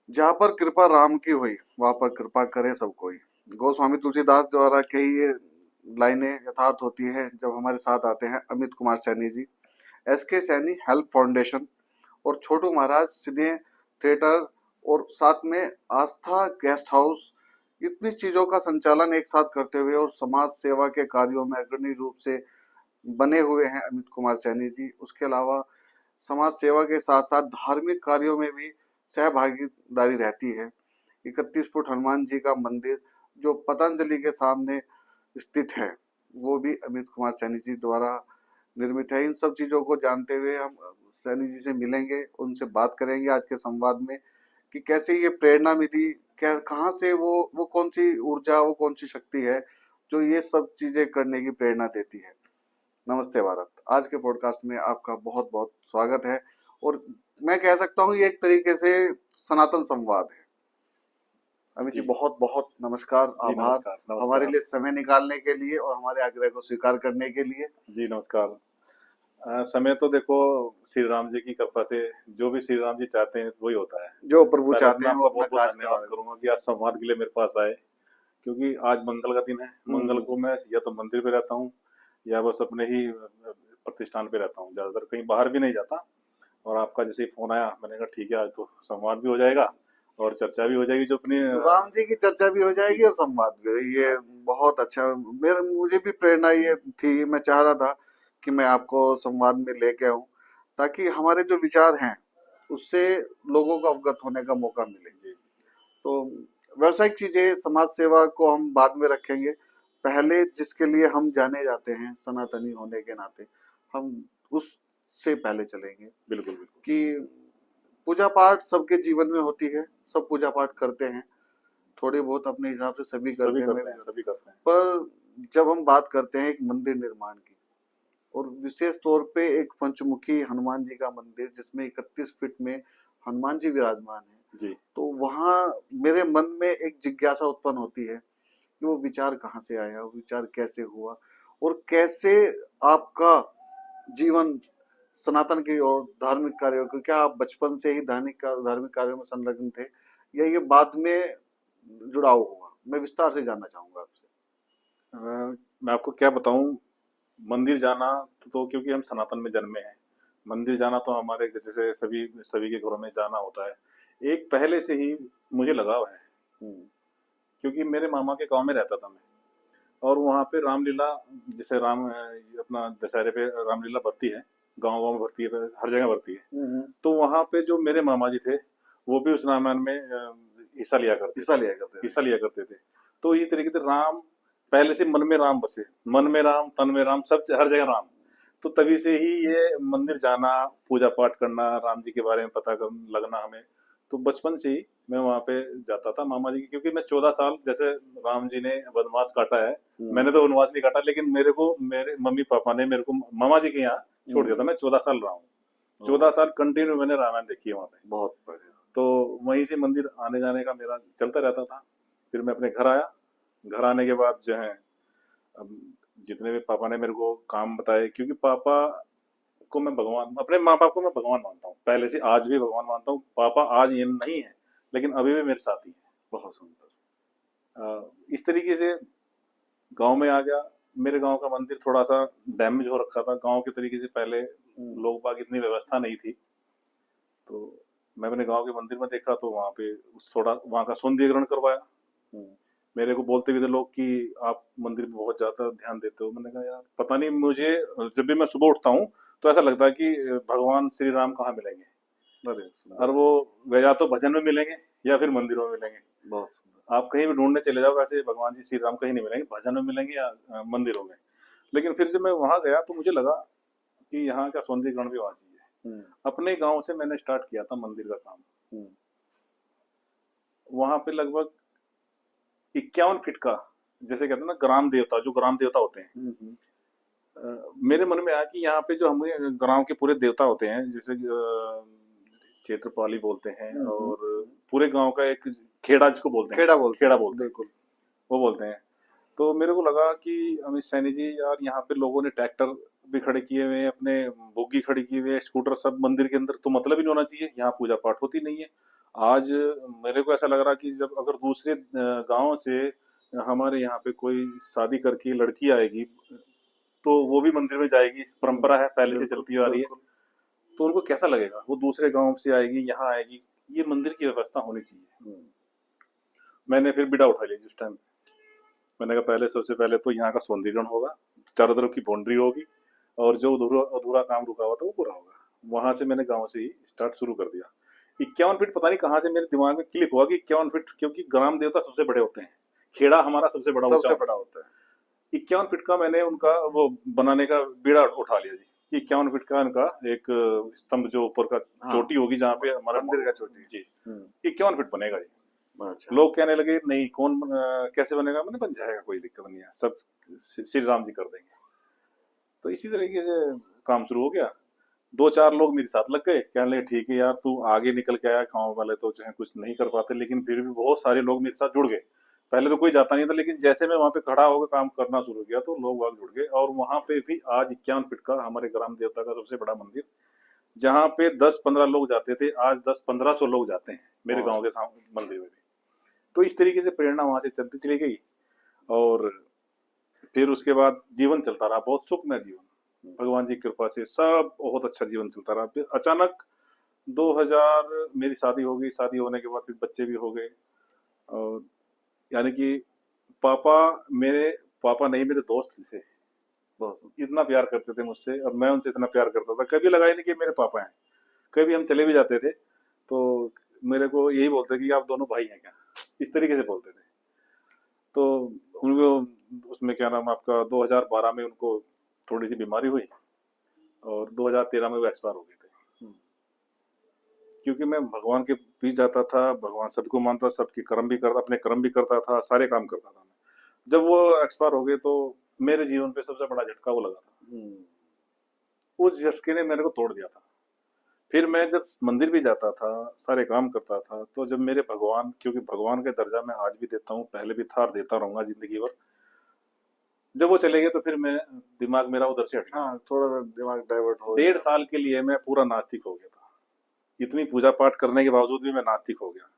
जहाँ पर कृपा राम की हुई वहां पर कृपा करे सब कोई। गोस्वामी तुलसीदास द्वारा कही ये लाइनें यथार्थ होती है जब हमारे साथ आते हैं Amit Kumar Saini ji, SK Saini help foundation और छोटू महाराज सिने थिएटर और साथ में आस्था गेस्ट हाउस। इतनी चीजों का संचालन एक साथ करते हुए और समाज सेवा के कार्यों में अग्रणी रूप से बने हुए हैं अमित कुमार सैनी जी। उसके अलावा समाज सेवा के साथ साथ धार्मिक कार्यों में भी सहभागीदारी रहती है। 31 फुट हनुमान जी का मंदिर जो पतंजलि के सामने स्थित है, वो भी अमित कुमार सैनी जी द्वारा निर्मित है। इन सब चीजों को जानते हुए हम सैनी जी से मिलेंगे, उनसे बात करेंगे आज के संवाद में कि कैसे ये प्रेरणा मिली, क्या कहाँ से वो कौन सी ऊर्जा, वो कौन सी शक्ति है जो ये सब चीजें करने की प्रेरणा देती है। नमस्ते भारत, आज के पॉडकास्ट में आपका बहुत बहुत स्वागत है। और मैं कह सकता हूँ ये एक तरीके से सनातन संवाद है। अमित जी जी, बहुत बहुत नमस्कार, जी आभार नमस्कार, हमारे नमस्कार। लिए समय निकालने के लिए और हमारे आग्रह को स्वीकार करने के लिए। जी नमस्कार। समय तो देखो श्री राम जी की कृपा से जो भी श्री राम जी चाहते हैं वही होता है। जो प्रभु पहले तो चाहते मैं हैं वो आपका अपना बहुत-बहुत काज धन्यवाद करवा। करूँगा कि आज संवाद के लिए मेरे पास आए, क्योंकि आज मंगल का दिन है। मंगल हम्म। को मैं या तो मंदिर पे रहता हूँ या बस अपने ही प्रतिष्ठान पे रहता हूँ। ज़्यादातर कहीं बाहर भी नहीं जाता और आपका जैसे ही फ़ोन आया मैंने कहा ठीक है आज तो संवाद भी हो जाएगा और चर्चा भी हो जाएगी जो अपनी राम जी की चर्चा भी हो जी, जाएगी और संवाद भी ये बहुत अच्छा। मेरे मुझे भी प्रेरणा ये थी, मैं चाह रहा था कि मैं आपको संवाद में लेके आऊं ताकि हमारे जो विचार हैं उससे लोगों को अवगत होने का मौका मिले। जी, जी। तो व्यावसायिक चीजें समाज सेवा को हम बाद में रखेंगे। पहले जिसके लिए हम जाने जाते हैं सनातनी होने के नाते, हम उससे पहले चलेंगे बिल्कुल, बिल्कुल। कि पूजा पाठ सबके जीवन में होती है, सब पूजा पाठ करते हैं, थोड़ी बहुत अपने हिसाब से सभी सभी करते हैं, मैं करते भी हैं, करता सभी करते हैं। हूँ। पर जब हम बात करते हैं एक मंदिर निर्माण की और विशेष तौर पे एक पंचमुखी हनुमान जी का मंदिर जिसमें 31 फीट में हनुमान जी विराजमान है, जी। तो वहाँ मेरे मन में एक जिज्ञासा उत्पन्न होती है कि वो विचार कहाँ से आया, वो विचार कैसे हुआ और कैसे आपका जीवन सनातन की और धार्मिक कार्यों को, क्या आप बचपन से ही धार्मिक कार्यों में संलग्न थे या ये बाद में जुड़ाव हुआ? मैं विस्तार से जानना चाहूंगा आपसे। अ, मैं आपको क्या बताऊँ, मंदिर जाना तो क्योंकि हम सनातन में जन्मे हैं। मंदिर जाना तो हमारे जैसे सभी सभी के घरों में जाना होता है। एक पहले से ही मुझे लगाव है, हम्म। क्योंकि मेरे मामा के गांव में रहता था मैं। और वहाँ पे रामलीला, जैसे अपना दशहरे पे रामलीला भरती है, गांव गांव में भरती है, हर जगह भरती है। हम्म। तो वहाँ पे जो मेरे मामा जी थे वो भी उस रामायण में हिस्सा लिया करते हिस्सा थे, लिया करते थे। हिस्सा लिया करते थे। तो इस तरीके से राम पहले से मन में राम बसे, मन में राम तन में राम, सब हर जगह राम। तो तभी से ही ये मंदिर जाना, पूजा पाठ करना, राम जी के बारे में पता कर लगना हमें। तो बचपन से ही मैं वहाँ पे जाता था मामा जी की, क्योंकि मैं 14 साल, जैसे राम जी ने वनवास काटा है, हम्म। मैंने तो वनवास नहीं काटा, लेकिन मेरे को मेरे मम्मी पापा ने मेरे को मामा जी के यहाँ छोड़ दिया हम्म। था। मैं 14 साल रहा हूँ। ओ, 14 साल कंटिन्यू मैंने रामायण देखी है वहाँ पे। बहुत बढ़िया। तो वहीं से मंदिर आने जाने का मेरा चलता रहता था। फिर मैं अपने घर आया। घर आने के बाद जो है, अब जितने भी पापा ने मेरे को काम बताए, क्योंकि पापा को मैं भगवान, अपने माँ बाप को मैं भगवान मानता हूँ पहले से, आज भी भगवान मानता हूँ। पापा आज ये नहीं है, लेकिन अभी भी मेरे साथ ही बहुत सुंदर। है। इस तरीके से गांव में आ गया। मेरे गांव का मंदिर थोड़ा सा डैमेज हो रखा था, गांव के तरीके से पहले हम्म। लोग बाग इतनी व्यवस्था नहीं थी। तो मैं अपने गांव के मंदिर में देखा तो वहाँ पे थोड़ा वहाँ का सौंदर्यीकरण करवाया। हम्म। मेरे को बोलते भी थे लोग कि आप मंदिर में बहुत ज्यादा ध्यान देते हो। मैंने कहा यार पता नहीं, मुझे जब भी मैं सुबह उठता हूँ तो ऐसा लगता है कि भगवान श्री राम कहाँ मिलेंगे। अरे और सुंदर। वो या तो भजन में मिलेंगे या फिर मंदिरों में मिलेंगे। बहुत सुंदर। आप कहीं भी ढूंढने चले जाओ, वैसे भगवान जी श्री राम कहीं नहीं मिलेंगे, भजन में मिलेंगे या मंदिरों में। लेकिन फिर जब मैं वहां गया तो मुझे लगा कि यहाँ का सौंदर्यीकरण भी होना चाहिए। हम्म। अपने गांव से मैंने स्टार्ट किया था मंदिर का काम। हम्म। वहां पे लगभग 51 फीट का, जैसे कहते हैं ना ग्राम देवता, जो ग्राम देवता होते हैं, हम्म। मेरे मन में आया कि यहाँ पे जो हमें गांव के पूरे देवता होते हैं, जैसे क्षेत्रपाली बोलते हैं, और पूरे गांव का एक खेड़ा जिसको बोलते हैं, खेड़ा बोलते खेड़ा हैं, बोलते हैं, बिल्कुल। वो बोलते हैं। तो मेरे को लगा कि अमित सैनी जी यार, यहाँ पे लोगों ने ट्रैक्टर भी खड़े किए हुए हैं, अपने बोगी खड़ी की हुई है, स्कूटर सब मंदिर के अंदर, तो मतलब ही नहीं होना चाहिए, यहाँ पूजा पाठ होती नहीं है। आज मेरे को ऐसा लग रहा कि जब अगर दूसरे गांव से हमारे यहाँ पे कोई शादी करके लड़की आएगी तो वो भी मंदिर में जाएगी, परंपरा है पहले से बिल्कुल चलती आ रही है। बिल्कुल। तो उनको कैसा लगेगा, वो दूसरे गांव से आएगी यहाँ आएगी, ये मंदिर की व्यवस्था होनी चाहिए। मैंने फिर बिड़ा उठा लिया उस टाइम। मैंने कहा पहले सबसे पहले तो यहाँ का सौंदर्यीकरण होगा, चारों तरफ की बाउंड्री होगी, और जो अधूरा अधूरा काम रुका हुआ था वो पूरा होगा। वहां से मैंने गांव से ही स्टार्ट शुरू कर दिया। 51 फीट पता नहीं कहाँ से मेरे दिमाग में क्लिक हुआ कि 51 फीट, क्योंकि ग्राम देवता सबसे बड़े होते हैं, खेड़ा हमारा सबसे बड़ा ऊंचा सबसे बड़ा होता है। 51 फीट का मैंने उनका वो बनाने का बीड़ा उठा लिया जी, कि 51 फीट का उनका एक स्तंभ जो ऊपर का हाँ, चोटी होगी जहाँ पे हमारा मंदिर का चोटी। जी 51 फीट बनेगा जी। अच्छा। लोग कहने लगे नहीं कौन कैसे बनेगा, मैंने बन जाएगा, कोई दिक्कत नहीं है, सब श्री राम जी कर देंगे। तो इसी तरीके से काम शुरू हो गया। 2-4 लोग मेरे साथ लग गए, कहने लगे ठीक है यार तू आगे निकल के आया, गाँव वाले तो जो है कुछ नहीं कर पाते, लेकिन फिर भी बहुत सारे लोग मेरे साथ जुड़ गए। पहले तो कोई जाता नहीं था, लेकिन जैसे मैं वहां पे खड़ा होकर काम करना शुरू किया तो लोग वहां जुड़ गए, और वहां पे भी आज 51 फीट का हमारे ग्राम देवता का सबसे बड़ा मंदिर, जहाँ पे 10-15 लोग जाते थे, आज 10-1500 लोग जाते हैं मेरे गांव के सामने मंदिर में भी। तो इस तरीके से प्रेरणा वहां से चलती चली गई, और फिर उसके बाद जीवन चलता रहा, बहुत सुखमय जीवन, भगवान जी की कृपा से सब बहुत अच्छा जीवन चलता रहा। फिर अचानक 2000 मेरी शादी हो गई, शादी होने के बाद फिर बच्चे भी हो गए, और यानी कि पापा मेरे पापा नहीं, मेरे दोस्त थे, इतना प्यार करते थे मुझसे, और मैं उनसे इतना प्यार करता था, कभी लगा ही नहीं कि मेरे पापा हैं। कभी हम चले भी जाते थे तो मेरे को यही बोलते कि आप दोनों भाई हैं क्या, इस तरीके से बोलते थे। तो उनको उसमें क्या नाम आपका 2012 में उनको थोड़ी सी बीमारी हुई, और 2013 में वो एक्सपायर हो गए थे। क्योंकि मैं भगवान के बीच जाता था, भगवान सबको मानता, सबके कर्म भी करता, अपने कर्म भी करता था, सारे काम करता था मैं। जब वो एक्सपायर हो गए तो मेरे जीवन पे सबसे बड़ा झटका वो लगा था। उस झटके ने मेरे को तोड़ दिया था। फिर मैं जब मंदिर भी जाता था, सारे काम करता था, तो जब मेरे भगवान, क्योंकि भगवान का दर्जा मैं आज भी देता हूँ, पहले भी था और देता रहूंगा जिंदगी भर, जब वो चले गए तो फिर मैं दिमाग मेरा उधर से हट गया। हाँ, थोड़ा सा दिमाग डाइवर्ट हो 1.5 गया। साल के लिए मैं पूरा नास्तिक हो गया था। इतनी पूजा पाठ करने के बावजूद भी मैं नास्तिक हो गया।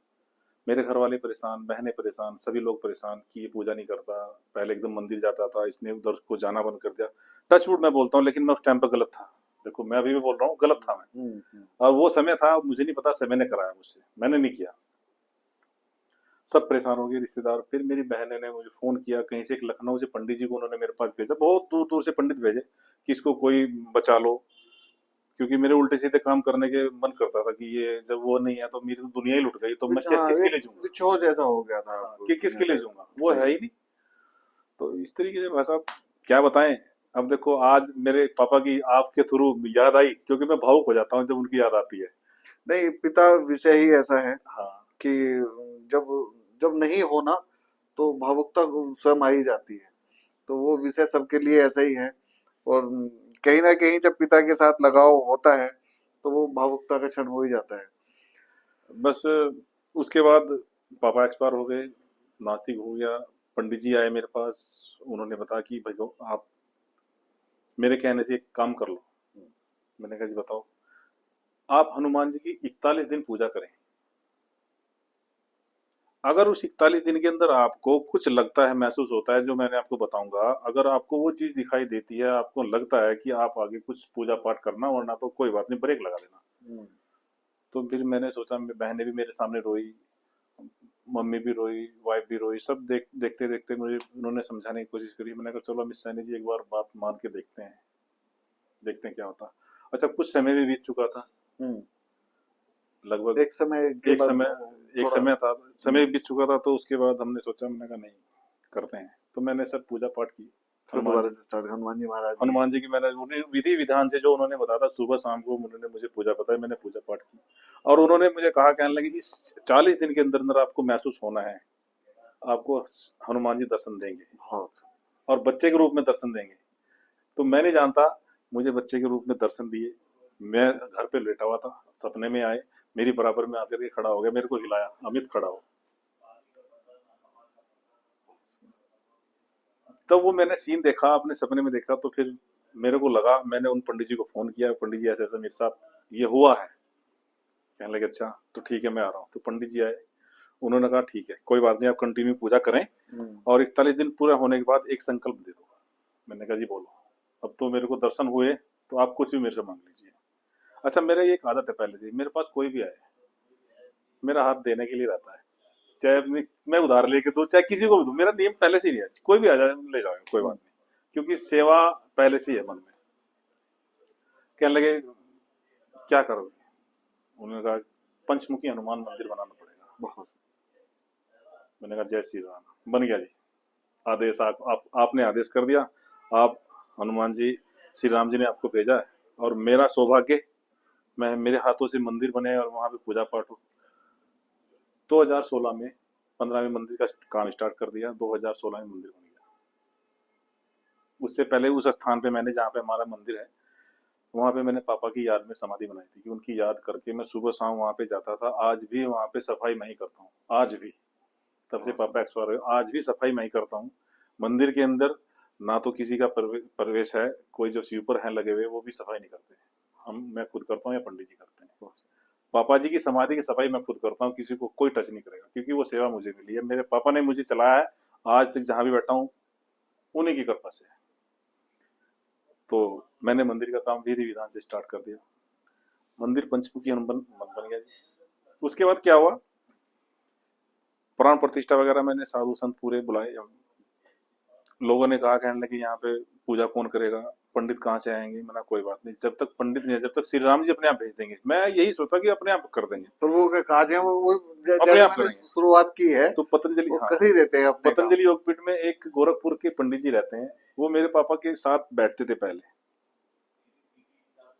मेरे घर वाले परेशान, बहनें परेशान, सभी लोग परेशान कि ये पूजा नहीं करता, पहले एकदम मंदिर जाता था, इसने उधर को जाना बंद कर दिया। टच वुड मैं बोलता हूँ, लेकिन मैं उस टाइम पर गलत था। देखो मैं अभी भी बोल रहा हूँ, गलत था मैं। और वो समय था, मुझे नहीं पता समय ने कराया मुझसे, मैंने नहीं किया। सब परेशान हो गए रिश्तेदार। फिर मेरी बहन ने मुझे फोन किया, कहीं से एक लखनऊ से पंडित जी को उन्होंने मेरे पास भेजा, बहुत दूर दूर से पंडित भेजे कि इसको कोई बचा लो, क्योंकि मेरे उल्टे सीधे काम करने के मन करता था कि ये जब वो नहीं है तो मेरी तो दुनिया ही लुट गई, तो मैं हाँ, किसके एक लिए जूंगा, विछोह जैसा हो गया था आपको कि किसके लिए जूंगा, वो है ही नहीं। तो इस तरीके से भाई साहब क्या बताएं। अब देखो आज मेरे पापा की आपके थ्रू याद आई, क्योंकि मैं भावुक हो जाता हूँ जब उनकी याद आती है। नहीं, पिता विषय ही ऐसा है हाँ कि जब जब नहीं होना तो भावुकता स्वयं आ ही जाती है। तो वो विषय सबके लिए ऐसा ही है। और कहीं ना कहीं जब पिता के साथ लगाव होता है तो वो भावुकता का क्षण हो ही जाता है। बस उसके बाद पापा एक्सपायर हो गए, नास्तिक हो गया। पंडित जी आए मेरे पास, उन्होंने बताया कि भाई आप मेरे कहने से एक काम कर लो। मैंने कहा जी बताओ। आप हनुमान जी की 41 दिन पूजा करें, अगर उस 41 दिन के अंदर आपको कुछ लगता है, महसूस होता है, जो मैंने आपको बताऊंगा, अगर आपको वो चीज दिखाई देती है, आपको लगता है कि आप आगे कुछ पूजा पाठ करना, वरना तो कोई बात नहीं, ब्रेक लगा देना। तो फिर मैंने सोचा, बहनें भी मेरे सामने रोई, मम्मी भी रोई, वाइफ भी रोई, सब देखते देखते मुझे उन्होंने समझाने की कोशिश करी। मैंने कहा चलो मिस सैनी जी एक बार बात मान के देखते हैं क्या होता। अच्छा कुछ समय भी बीत चुका था, लगभग एक समय के एक बाद समय एक थोड़ा समय था, समय बीत चुका था। तो उसके बाद हमने सोचा, मैंने कहा नहीं करते हैं। तो मैंने सब पूजा पाठ की, फिर हनुमान दोबारा जी से स्टार्ट हनुमान जी महाराज की। हनुमान जी की मैंने उन्हें विधि विधान से जो उन्होंने बताया था, सुबह शाम को उन्होंने मुझे पूजा बताई, मैंने पूजा पाठ की। और उन्होंने मुझे कहा, कहने लगे इस 40 दिन के अंदर अंदर आपको महसूस होना है, आपको हनुमान जी दर्शन देंगे, बहुत और बच्चे के रूप में दर्शन देंगे। तो मैं नहीं जानता, मुझे बच्चे के रूप में दर्शन दिए। मैं घर पे लेटा हुआ था, सपने में आए, मेरी बराबर में आकर के खड़ा हो गया, मेरे को हिलाया, अमित खड़ा हो। तब वो मैंने सीन देखा, अपने सपने में देखा, तो फिर मेरे को लगा, मैंने उन पंडित जी को फोन किया, पंडित जी ऐसे ऐसे मेरे साथ ये हुआ है, कहने लगे अच्छा तो ठीक है मैं आ रहा हूँ। तो पंडित जी आए, उन्होंने कहा ठीक है कोई बात नहीं, आप कंटिन्यू पूजा करें और 41 दिन पूरा होने के बाद एक संकल्प दे दो। मैंने कहा जी बोलो। अब तो मेरे को दर्शन हुए तो आप कुछ भी मेरे से मांग लीजिए। अच्छा मेरा ये एक आदत है पहले से, मेरे पास कोई भी आए मेरा हाथ देने के लिए रहता है, चाहे मैं उधार लेके दूं चाहे किसी को भी दूं, मेरा नियम पहले से ही है, कोई भी आ जाए ले जाओ कोई बात नहीं, क्योंकि सेवा पहले से ही है मन में। कहने लगे क्या करोगे? उन्होंने कहा पंचमुखी हनुमान मंदिर बनाना पड़ेगा। बहुत मैंने कहा जय श्री राम। बन गया जी, आदेश आपने आदेश कर दिया, आप हनुमान जी श्री राम जी ने आपको भेजा है और मेरा सौभाग्य मैं मेरे हाथों से मंदिर बने और वहां पे पूजा पाठ हो। 2016 में 15 में मंदिर का काम स्टार्ट कर दिया, 2016 में मंदिर बन गया। उससे पहले उस स्थान पे मैंने जहाँ पे हमारा मंदिर है वहां पे मैंने पापा की याद में समाधि बनाई थी कि उनकी याद करके मैं सुबह शाम वहां पे जाता था। आज भी वहां पे सफाई मैं ही करता हूँ, आज भी, तब से पापा एक्सपायर हुए आज भी सफाई मैं ही करता हूँ। मंदिर के अंदर ना तो किसी का प्रवेश है, कोई जो स्वीपर है लगे हुए वो भी सफाई नहीं करते, मैं खुद करता हूँ या पंडित जी करते हैं। पापा जी की समाधि की सफाई मैं खुद करता हूँ, किसी को कोई टच नहीं करेगा, क्योंकि वो सेवा मुझे मिली है, मेरे पापा ने मुझे चलाया है, आज तक जहां भी बैठा हूँ उन्हीं की कृपा से। तो मैंने मंदिर का काम विधि विधान से स्टार्ट कर दिया, मंदिर पंचमुखी हनुमान बन गया जी। उसके बाद क्या हुआ, प्राण प्रतिष्ठा वगैरह मैंने साधु संत पूरे बुलाए, लोगों ने कहा कहने लगे यहाँ पे पूजा कौन करेगा, पंडित कहाँ से आएंगे। मैंने कोई बात नहीं, जब तक पंडित नहीं है, जब तक श्री राम जी अपने आप भेज देंगे। मैं यही सोचा कि अपने आप कर देंगे, प्रभु के काज है वो अपने जैसे आप मैंने करेंगे। शुरुआत की है तो पतंजलि, वो हाँ, कर ही देते हैं अपने काम। पतंजलि योगपीठ में एक गोरखपुर के पंडित जी रहते हैं, वो मेरे पापा के साथ बैठते थे पहले।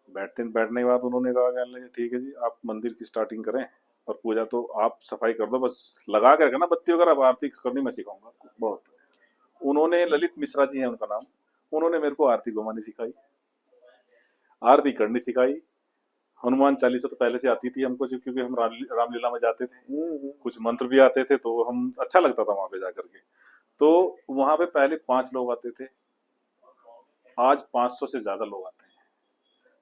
बैठने के बाद उन्होंने कहा कहने लगे ठीक है जी आप मंदिर की स्टार्टिंग करें और पूजा तो आप सफाई कर दो, बस लगा कर ना बत्ती वगैरह, अब आरती करनी मैं सिखाऊंगा आपको। बहुत उन्होंने, ललित मिश्रा जी हैं उनका नाम, उन्होंने मेरे को आरती घुमानी सिखाई, आरती करनी सिखाई। हनुमान चालीसा तो पहले से आती थी हमको, क्योंकि हम रामलीला में जाते थे, कुछ मंत्र भी आते थे, तो हम अच्छा लगता था वहां पे जाकर के। तो वहां पे पहले 5 लोग आते थे, आज 500 से ज्यादा लोग आते हैं।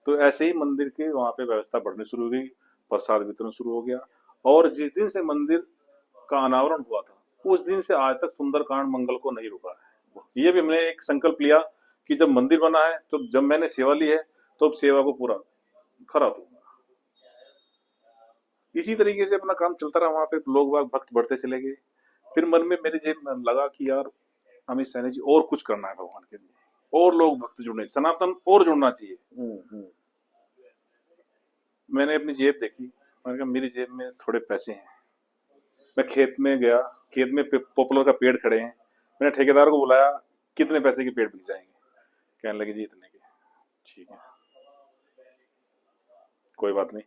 तो ऐसे ही मंदिर के वहां पे व्यवस्था बढ़नी शुरू हो गई, प्रसाद वितरण शुरू हो गया, और जिस दिन से मंदिर का अनावरण हुआ था उस दिन से आज तक सुंदरकांड मंगल को नहीं रुका है। ये भी हमने एक संकल्प लिया कि जब मंदिर बना है, तो जब मैंने सेवा ली है तो अब सेवा को पूरा खरा दूंगा। इसी तरीके से अपना काम चलता रहा, वहां पे लोग बाग भक्त बढ़ते चले गए। फिर मन में मेरे जेब में लगा कि यार अमित सैनी जी और कुछ करना है भगवान के लिए, और लोग भक्त जुड़ने, सनातन और जुड़ना चाहिए। मैंने अपनी जेब देखी, मैंने कहा मेरी जेब में थोड़े पैसे हैं। मैं खेत में गया, खेत में पॉपुलर का पेड़ खड़े हैं, मैंने ठेकेदार को बुलाया कितने पैसे के पेड़ बिक जाएंगे? कहने लगे जी इतने के। ठीक है कोई बात नहीं,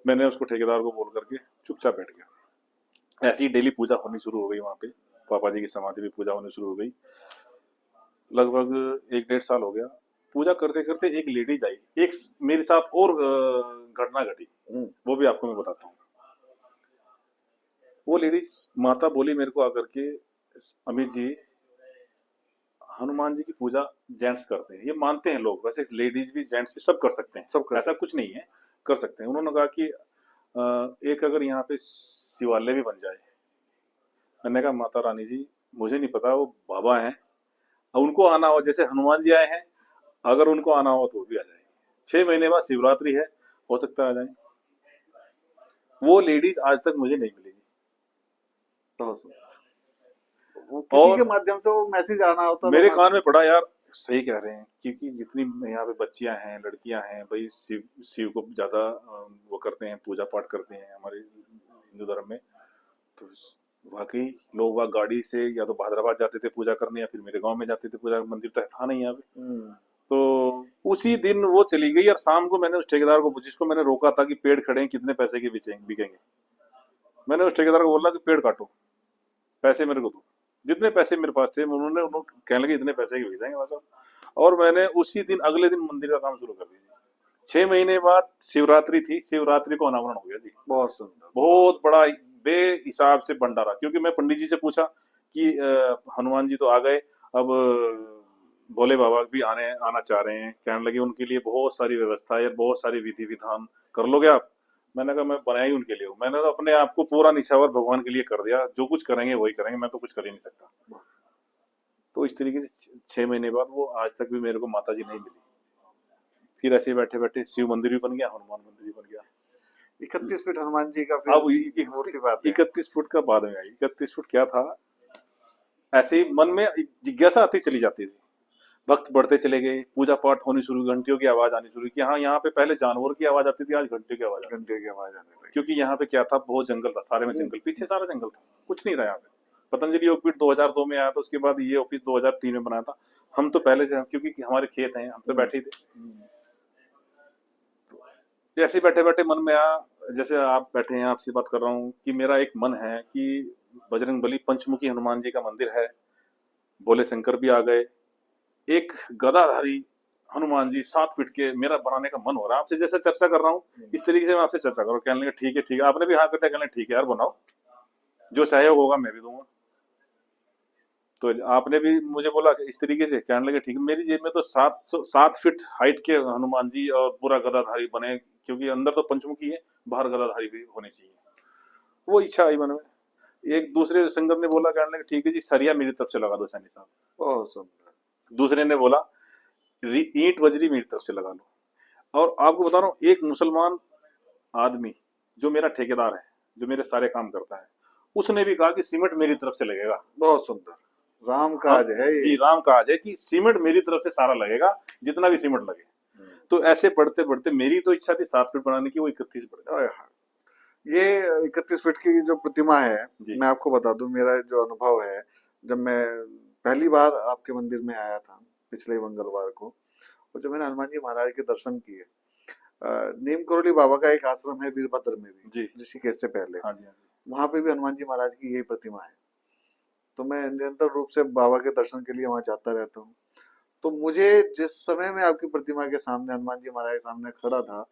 मैंने उसको ठेकेदार को बोल करके चुपचाप बैठ गया। ऐसी डेली पूजा होनी शुरू हो गई वहां पे, पापा जी की समाधि भी पूजा होनी शुरू हो गई। लगभग 1-1.5 साल हो गया। पूजा करते करते एक लेडीज आई, एक मेरे साथ और घटना घटी, वो भी आपको मैं बताता हूँ। वो लेडीज माता बोली मेरे को आकर के, अमित जी हनुमान जी की पूजा जेंट्स करते हैं, ये मानते हैं लोग, वैसे लेडीज भी जेंट्स भी सब कर सकते हैं, ऐसा कुछ नहीं है, कर सकते हैं। उन्होंने कहा कि एक अगर यहाँ पे शिवालय भी बन जाए। मैंने कहा माता रानी जी मुझे नहीं पता, वो बाबा हैं, उनको आना हो, जैसे हनुमान जी आए हैं, अगर उनको आना हो तो भी आ जाएंगे। 6 महीने बाद शिवरात्रि है, हो सकता है आ जाए। वो लेडीज आज तक मुझे नहीं मिलेगी। तो वो किसी और के माध्यम से वो मैसेज आना होता मेरे तो कान में पड़ा, यार सही कह रहे हैं, क्योंकि जितनी यहाँ पे बच्चियां हैं, लड़कियां हैं, भाई शिव को ज्यादा वो करते हैं, पूजा पाठ करते हैं हमारे हिंदू धर्म में। तो वाकई लोग वहाँ गाड़ी से या तो हैदराबाद जाते थे पूजा करने, या फिर मेरे गांव में जाते थे पूजा, मंदिर तो था नहीं यहाँ पे। तो उसी दिन वो चली गई, और शाम को मैंने उस ठेकेदार को, जिसको मैंने रोका था कि पेड़ खड़े हैं कितने पैसे के बिकेंगे, मैंने उस ठेकेदार को बोला कि पेड़ काटो, पैसे मेरे को दो। जितने पैसे मेरे पास थे उन्होंने कहने लगे इतने पैसे के बिक जाएंगे भाई साहब। और मैंने उसी दिन, अगले दिन मंदिर का काम शुरू कर दिया। 6 महीने बाद शिवरात्रि थी, शिवरात्रि को अनावरण हो गया जी। बहुत सुंदर, बहुत बड़ा बेहिसाब से भंडारा, क्योंकि मैं पंडित जी से पूछा कि हनुमान जी तो आ गए, अब भोले बाबा भी आना चाह रहे हैं। कहने लगे उनके लिए बहुत सारी व्यवस्था है, बहुत सारी विधि विधान कर लोगे आप? मैंने कहा मैं बनाया ही उनके लिए हूँ। मैंने तो अपने आप को पूरा निछावर भगवान के लिए कर दिया, जो कुछ करेंगे वही करेंगे, मैं तो कुछ कर ही नहीं सकता। तो इस तरीके से 6 महीने बाद वो आज तक भी मेरे को माता जी नहीं मिली। फिर ऐसे बैठे बैठे शिव मंदिर भी बन गया, हनुमान मंदिर भी बन गया। 31 फीट हनुमान जी का फिर अब मूर्ति बात है। 31 फुट का बाद में आई। 31 फुट क्या था, ऐसे ही मन में जिज्ञासा आती चली जाती थी। भक्त बढ़ते चले गए, पूजा पाठ होनी शुरू, घंटियों की आवाज आनी शुरू की। हाँ, यहाँ पे पहले जानवर की आवाज आती थी, आज घंटियों की आवाज आती घंटे की आवाज आने है। लगी। क्योंकि यहाँ पे क्या था, बहुत जंगल था, सारे में जंगल, पीछे सारा जंगल था, कुछ नहीं था यहाँ पे। पतंजलि योगपीठ 2002 में आया था, उसके बाद ये ऑफिस 2003 में बनाया था। हम तो पहले से, क्योंकि हमारे खेत हैं, हम तो बैठे ही थे। ऐसे बैठे बैठे मन में आया, जैसे आप बैठे हैं, आपसे बात कर रहा हूँ, कि मेरा एक मन है कि बजरंग बली, पंचमुखी हनुमान जी का मंदिर है, भोले शंकर भी आ गए, एक गदाधारी हनुमान जी 7 फीट के, मेरा बनाने का मन हो रहा है। आपसे जैसे चर्चा कर रहा हूँ, इस तरीके से मैं आपसे चर्चा करूँ। कहने लगे ठीक है ठीक है, आपने भी हाँ करते, कहने ठीक है यार बनाओ, जो सहयोग होगा मैं भी दूंगा। तो आपने भी मुझे बोला कि इस तरीके से, कहने लगे ठीक है। मेरी जेब में तो 7 फीट हाइट के हनुमान जी और पूरा गदाधारी बने, क्योंकि अंदर तो पंचमुखी है, बाहर गदाधारी भी होनी चाहिए। वो इच्छा आई मन में। एक दूसरे संगत ने बोला, कहने लगे ठीक है जी, सरिया मेरी तरफ से लगा दो सैनी साहब। बहुत सुंदर। दूसरे ने बोला ईंट बजरी मेरी तरफ से लगा लो। और आपको बता रहा हूँ, एक मुसलमान आदमी जो मेरा ठेकेदार है, जो मेरे सारे काम करता है, उसने भी कहा कि सीमेंट मेरी तरफ से लगेगा। बहुत सुंदर, राम काज है जी, ये। राम काज है कि सीमेंट मेरी तरफ से सारा लगेगा, जितना भी सीमेंट लगे। तो ऐसे पढ़ते पढ़ते मेरी तो इच्छा थी 7 फीट बनाने की, वो 31 बढ़ गई। ये 31 फीट की जो प्रतिमा है, जी। मैं आपको बता दूं, मेरा जो अनुभव है, जब मैं पहली बार आपके मंदिर में आया था पिछले मंगलवार को, और जब मैंने हनुमान जी महाराज के दर्शन किए, नीम करोली बाबा का एक आश्रम है वीरभद्र में भी, जी। ऋषिकेश से पहले, हाँ जी, हाँ जी। वहां पे भी हनुमान जी महाराज की यही प्रतिमा है। तो मैं निरंतर रूप से बाबा के दर्शन के लिए वहां जाता रहता हूँ। तो मुझे जिस समय में आपकी प्रतिमा के सामने, हनुमान जी महाराज के सामने खड़ा था,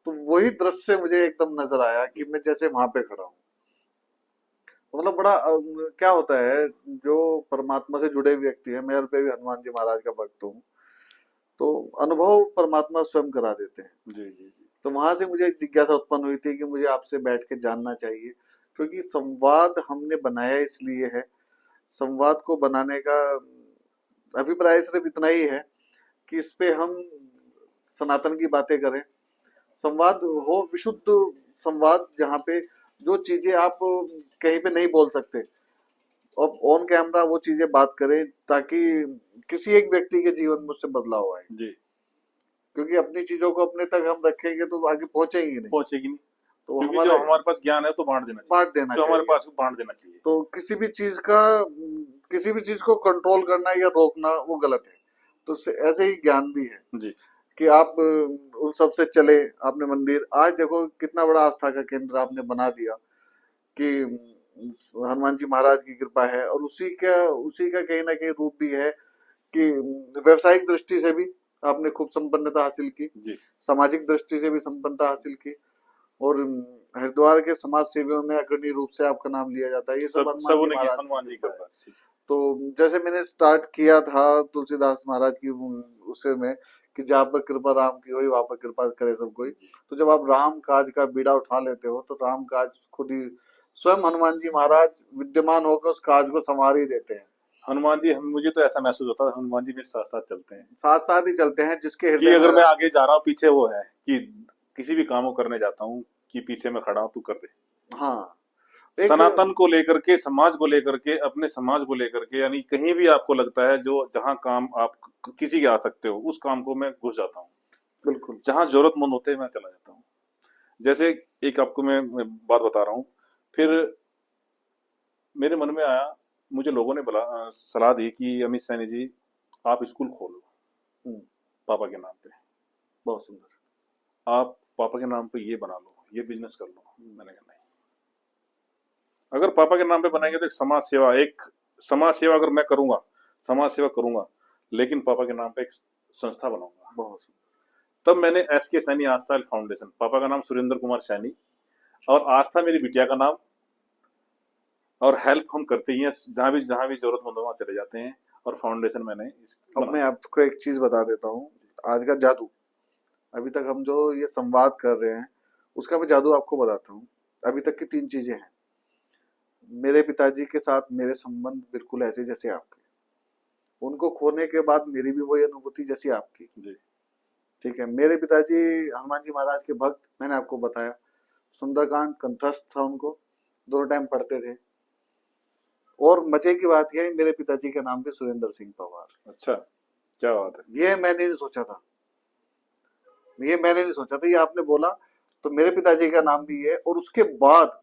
तो वही दृश्य मुझे एकदम नजर आया कि मैं जैसे वहां पे खड़ा हूँ। मतलब बड़ा क्या होता है, जो परमात्मा से जुड़े हुए व्यक्ति है, मैं पे भी हनुमान जी महाराज का भक्त हूँ, तो अनुभव परमात्मा स्वयं करा देते हैं। जी जी जी। तो वहां से मुझे एक जिज्ञासा उत्पन्न हुई थी कि मुझे आपसे बैठ के जानना चाहिए, क्योंकि संवाद हमने बनाया इसलिए है, संवाद को बनाने का अभिप्राय सिर्फ इतना ही है कि इस पे हम सनातन की बातें करें, संवाद हो, विशुद्ध संवाद, जहाँ पे जो चीजें आप कहीं पे नहीं बोल सकते, और ऑन कैमरा वो चीजें बात करें, ताकि किसी एक व्यक्ति के जीवन में उससे बदलाव आए। जी। क्योंकि अपनी चीजों को अपने तक हम रखेंगे तो आगे पहुंचेंगे नहीं। पहुंचेगी नहीं, तो क्योंकि हमारा जो हमारे पास ज्ञान है तो बांट देना चाहिए, बांट देना जो हमारे चाहिए। पास बांट देना चाहिए। तो किसी भी चीज को कंट्रोल करना या रोकना वो गलत है। तो ऐसे ही ज्ञान भी है जी। कि आप उन सब से चले। आपने मंदिर आज देखो कितना बड़ा आस्था का केंद्र आपने बना दिया, कि हनुमान जी महाराज की कृपा है, और उसी का कहीं ना कहीं रूप भी है कि व्यवसायिक दृष्टि से भी आपने खूब संपन्नता हासिल की, जी। सामाजिक दृष्टि से भी संपन्नता हासिल की, और हरिद्वार के समाज सेवियों में अग्रणी रूप से आपका नाम लिया जाता है। ये सब हनुमान जी महाराज हनुमान जी की के कृपा है। पास। तो जैसे मैंने स्टार्ट किया था तुलसीदास महाराज की उसे में, कि जहाँ पर कृपा राम की हुई वहां पर कृपा करे सब कोई। तो जब आप राम काज का बीड़ा उठा लेते हो, तो राम काज खुद ही स्वयं हनुमान जी महाराज विद्यमान होकर उस काज को संवार ही देते हैं। हनुमान जी, मुझे तो ऐसा महसूस होता है हनुमान जी मेरे साथ साथ चलते हैं, साथ साथ ही चलते हैं, जिसके कि हृदय अगर में मैं आगे जा रहा हूँ, पीछे वो है कि किसी भी काम को करने जाता हूँ, कि पीछे मैं खड़ा हूँ, तू कर दे। हाँ, एक सनातन को लेकर के, समाज को लेकर के, अपने समाज को लेकर के, यानी कहीं भी आपको लगता है जो जहां काम आप किसी के आ सकते हो, उस काम को मैं घुस जाता हूँ। बिल्कुल जहां जरूरतमंद होते हैं मैं चला जाता हूँ। जैसे एक आपको मैं बात बता रहा हूँ। फिर मेरे मन में आया, मुझे लोगों ने सलाह दी कि अमित सैनी जी, आप स्कूल खोलो पापा के नाम पे। बहुत सुंदर। आप पापा के नाम पे ये बना लो, ये बिजनेस कर लो। मैंने कहा नहीं, अगर पापा के नाम पे बनाएंगे तो एक समाज सेवा अगर मैं करूंगा, समाज सेवा करूंगा, लेकिन पापा के नाम पे एक संस्था बनाऊंगा। बहुत सुंदर। तब मैंने SK सैनी आस्था फाउंडेशन, पापा का नाम सुरेंद्र कुमार सैनी, और आस्था मेरी बिटिया का नाम, और हेल्प हम करते ही हैं, जहां भी जरूरतमंद हो वहां चले जाते हैं, और फाउंडेशन मैंने अब मैं आपको एक चीज बता देता हूँ, आज का जादू, अभी तक हम जो ये संवाद कर रहे हैं, उसका मैं जादू आपको बताता हूँ। अभी तक की 3 चीजें हैं। मेरे पिताजी के साथ मेरे संबंध बिल्कुल ऐसे जैसे आपके। उनको खोने के बाद मेरी भी वही अनुभूति जैसी आपकी। जी। ठीक है। मेरे पिताजी हनुमान जी महाराज के भक्त, मैंने आपको बताया। सुंदरकांड कंठस्थ था उनको, दोनों टाइम पढ़ते थे। और मजे की बात यह है, मेरे पिताजी का नाम भी सुरेंद्र सिंह पवार। अच्छा, क्या बात है। ये मैंने नहीं सोचा था, ये मैंने नहीं सोचा था, ये आपने बोला तो मेरे पिताजी का नाम भी है। और उसके बाद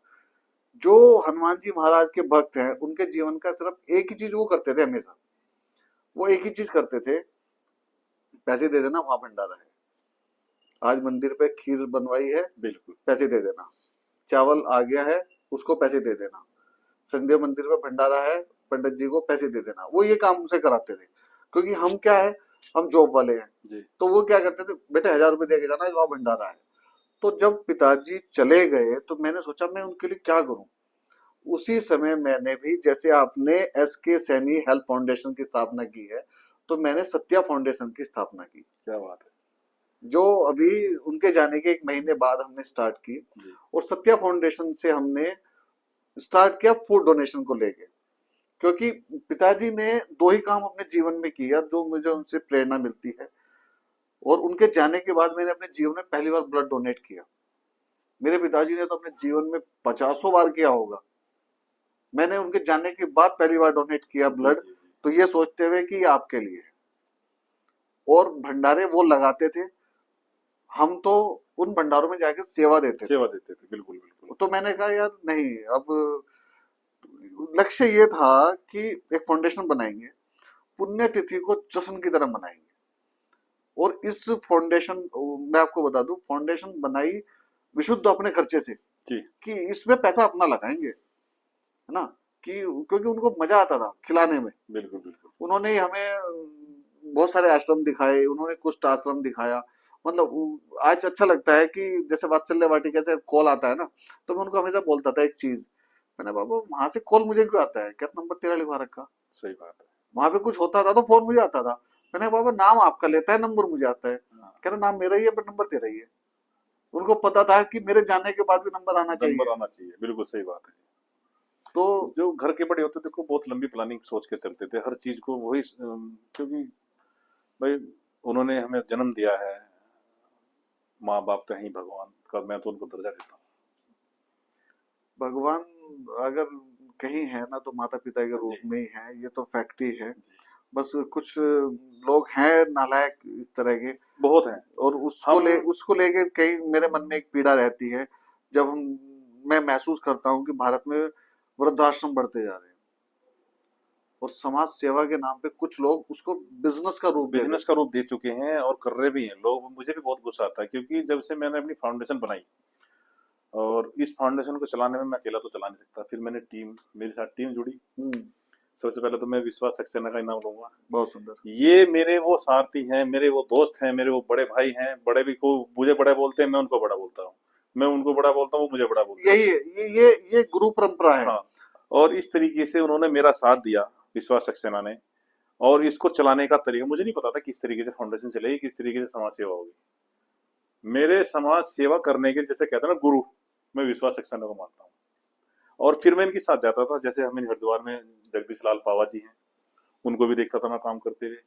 जो हनुमान जी महाराज के भक्त हैं, उनके जीवन का सिर्फ एक ही चीज वो करते थे हमेशा। वो एक ही चीज करते थे, पैसे दे देना, वहां भंडारा है। आज मंदिर पे खीर बनवाई है, बिल्कुल। पैसे दे देना। चावल आ गया है, उसको पैसे दे देना। संडे मंदिर में भंडारा है, पंडित जी को पैसे दे देना। वो ये काम उनसे कराते थे, क्योंकि हम क्या है, हम जॉब वाले हैं। जी। तो वो क्या करते थे, बेटे 1000 रुपए दे के जाना, वहां भंडारा है। तो जब पिताजी चले गए तो मैंने सोचा मैं उनके लिए क्या करूं। उसी समय मैंने भी, जैसे आपने SK सैनी हेल्थ फाउंडेशन की स्थापना की है, तो मैंने सत्या फाउंडेशन की स्थापना की, क्या बात है। जो अभी उनके जाने के 1 महीने बाद हमने स्टार्ट की। जी। और सत्या फाउंडेशन से हमने स्टार्ट किया फूड डोनेशन को लेके, क्योंकि पिताजी ने 2 ही काम अपने जीवन में किया जो मुझे उनसे प्रेरणा मिलती है। और उनके जाने के बाद मैंने अपने जीवन में पहली बार ब्लड डोनेट किया। मेरे पिताजी ने तो अपने जीवन में 50 बार किया होगा, मैंने उनके जाने के बाद पहली बार डोनेट किया जी। ब्लड। जी। जी। तो ये सोचते हुए कि ये आपके लिए है। और भंडारे वो लगाते थे, हम तो उन भंडारों में जाके सेवा देते थे। सेवा देते थे, बिल्कुल बिल्कुल। तो मैंने कहा यार नहीं, अब लक्ष्य ये था कि एक फाउंडेशन बनाएंगे, पुण्यतिथि को जश्न की तरह मनाएंगे। और इस फाउंडेशन, मैं आपको बता दूं, फाउंडेशन बनाई विशुद्ध अपने खर्चे से, जी। कि इसमें पैसा अपना लगाएंगे, है ना। कि क्योंकि उनको मजा आता था खिलाने में। बिल्कुल बिल्कुल। उन्होंने हमें बहुत सारे आश्रम दिखाए, उन्होंने कुछ आश्रम दिखाया। मतलब आज अच्छा लगता है कि जैसे वात्सल्य वाटिका से कॉल आता है ना, तो मैं उनको हमेशा बोलता था एक चीज, मैंने बाबा वहां से कॉल मुझे क्यों आता है, क्या नंबर तेरा लिखवा रखा। सही बात है। वहां पे कुछ होता था तो फोन मुझे आता था। मैंने कहा, बाबा नाम आपका लेता है, नंबर मुझे आता है। हाँ, कह रहा नाम मेरा ही है पर नंबर तेरा ही है। उनको पता था कि मेरे जाने के बाद भी नंबर आना नंबर चाहिए। आना चाहिए, बिल्कुल सही बात है। तो जो घर के बड़े होते थे देखो बहुत लंबी प्लानिंग सोच के चलते थे हर चीज को, वही क्योंकि भाई उन्होंने हमें जन्म दिया है, माँ बाप तो हैं ही भगवान का, मैं तो उनको दर्जा देता हूँ। भगवान अगर कहीं है ना, तो माता पिता के रूप जी। में ही है, ये तो फैक्ट ही है। जी। बस कुछ लोग हैं नालायक इस तरह के, बहुत हैं। और हम उसको लेके कहीं मेरे मन में एक पीड़ा रहती है। जब मैं महसूस करता हूँ कि भारत में वृद्धाश्रम बढ़ते जा रहे हैं, और समाज सेवा के नाम पे कुछ लोग उसको बिजनेस का रूप दे बिजनेस देते का हैं। रूप दे चुके हैं और कर रहे भी हैं लोग। मुझे भी बहुत गुस्सा आता है क्योंकि जब से मैंने अपनी फाउंडेशन बनाई, और इस फाउंडेशन को चलाने में मैं अकेला तो चला नहीं सकता, फिर मैंने टीम, मेरे साथ टीम जुड़ी। सबसे पहले तो मैं विश्वास सक्सेना का ही नाम लूंगा। बहुत सुंदर। ये मेरे वो सारथी हैं, मेरे वो दोस्त हैं, मेरे वो बड़े भाई हैं। बड़े भी को मुझे बड़ा बोलते हैं, मैं उनको बड़ा बोलता हूँ, मैं उनको बड़ा बोलता हूँ, वो मुझे बड़ा बोलते हैं। यही है, ये गुरु परंपरा है। हाँ, और इस तरीके से उन्होंने मेरा साथ दिया, विश्वास सक्सेना ने। और इसको चलाने का तरीका मुझे नहीं पता था किस तरीके से फाउंडेशन चलेगी, किस तरीके से समाज सेवा होगी। मेरे समाज सेवा करने के, जैसे कहते हैं ना गुरु, मैं विश्वास सक्सेना को मानता हूँ। और फिर मैं इनके साथ जाता था, जैसे हमें हरिद्वार में जगदीश लाल पावा जी हैं, उनको भी देखता था मैं काम करते हुए।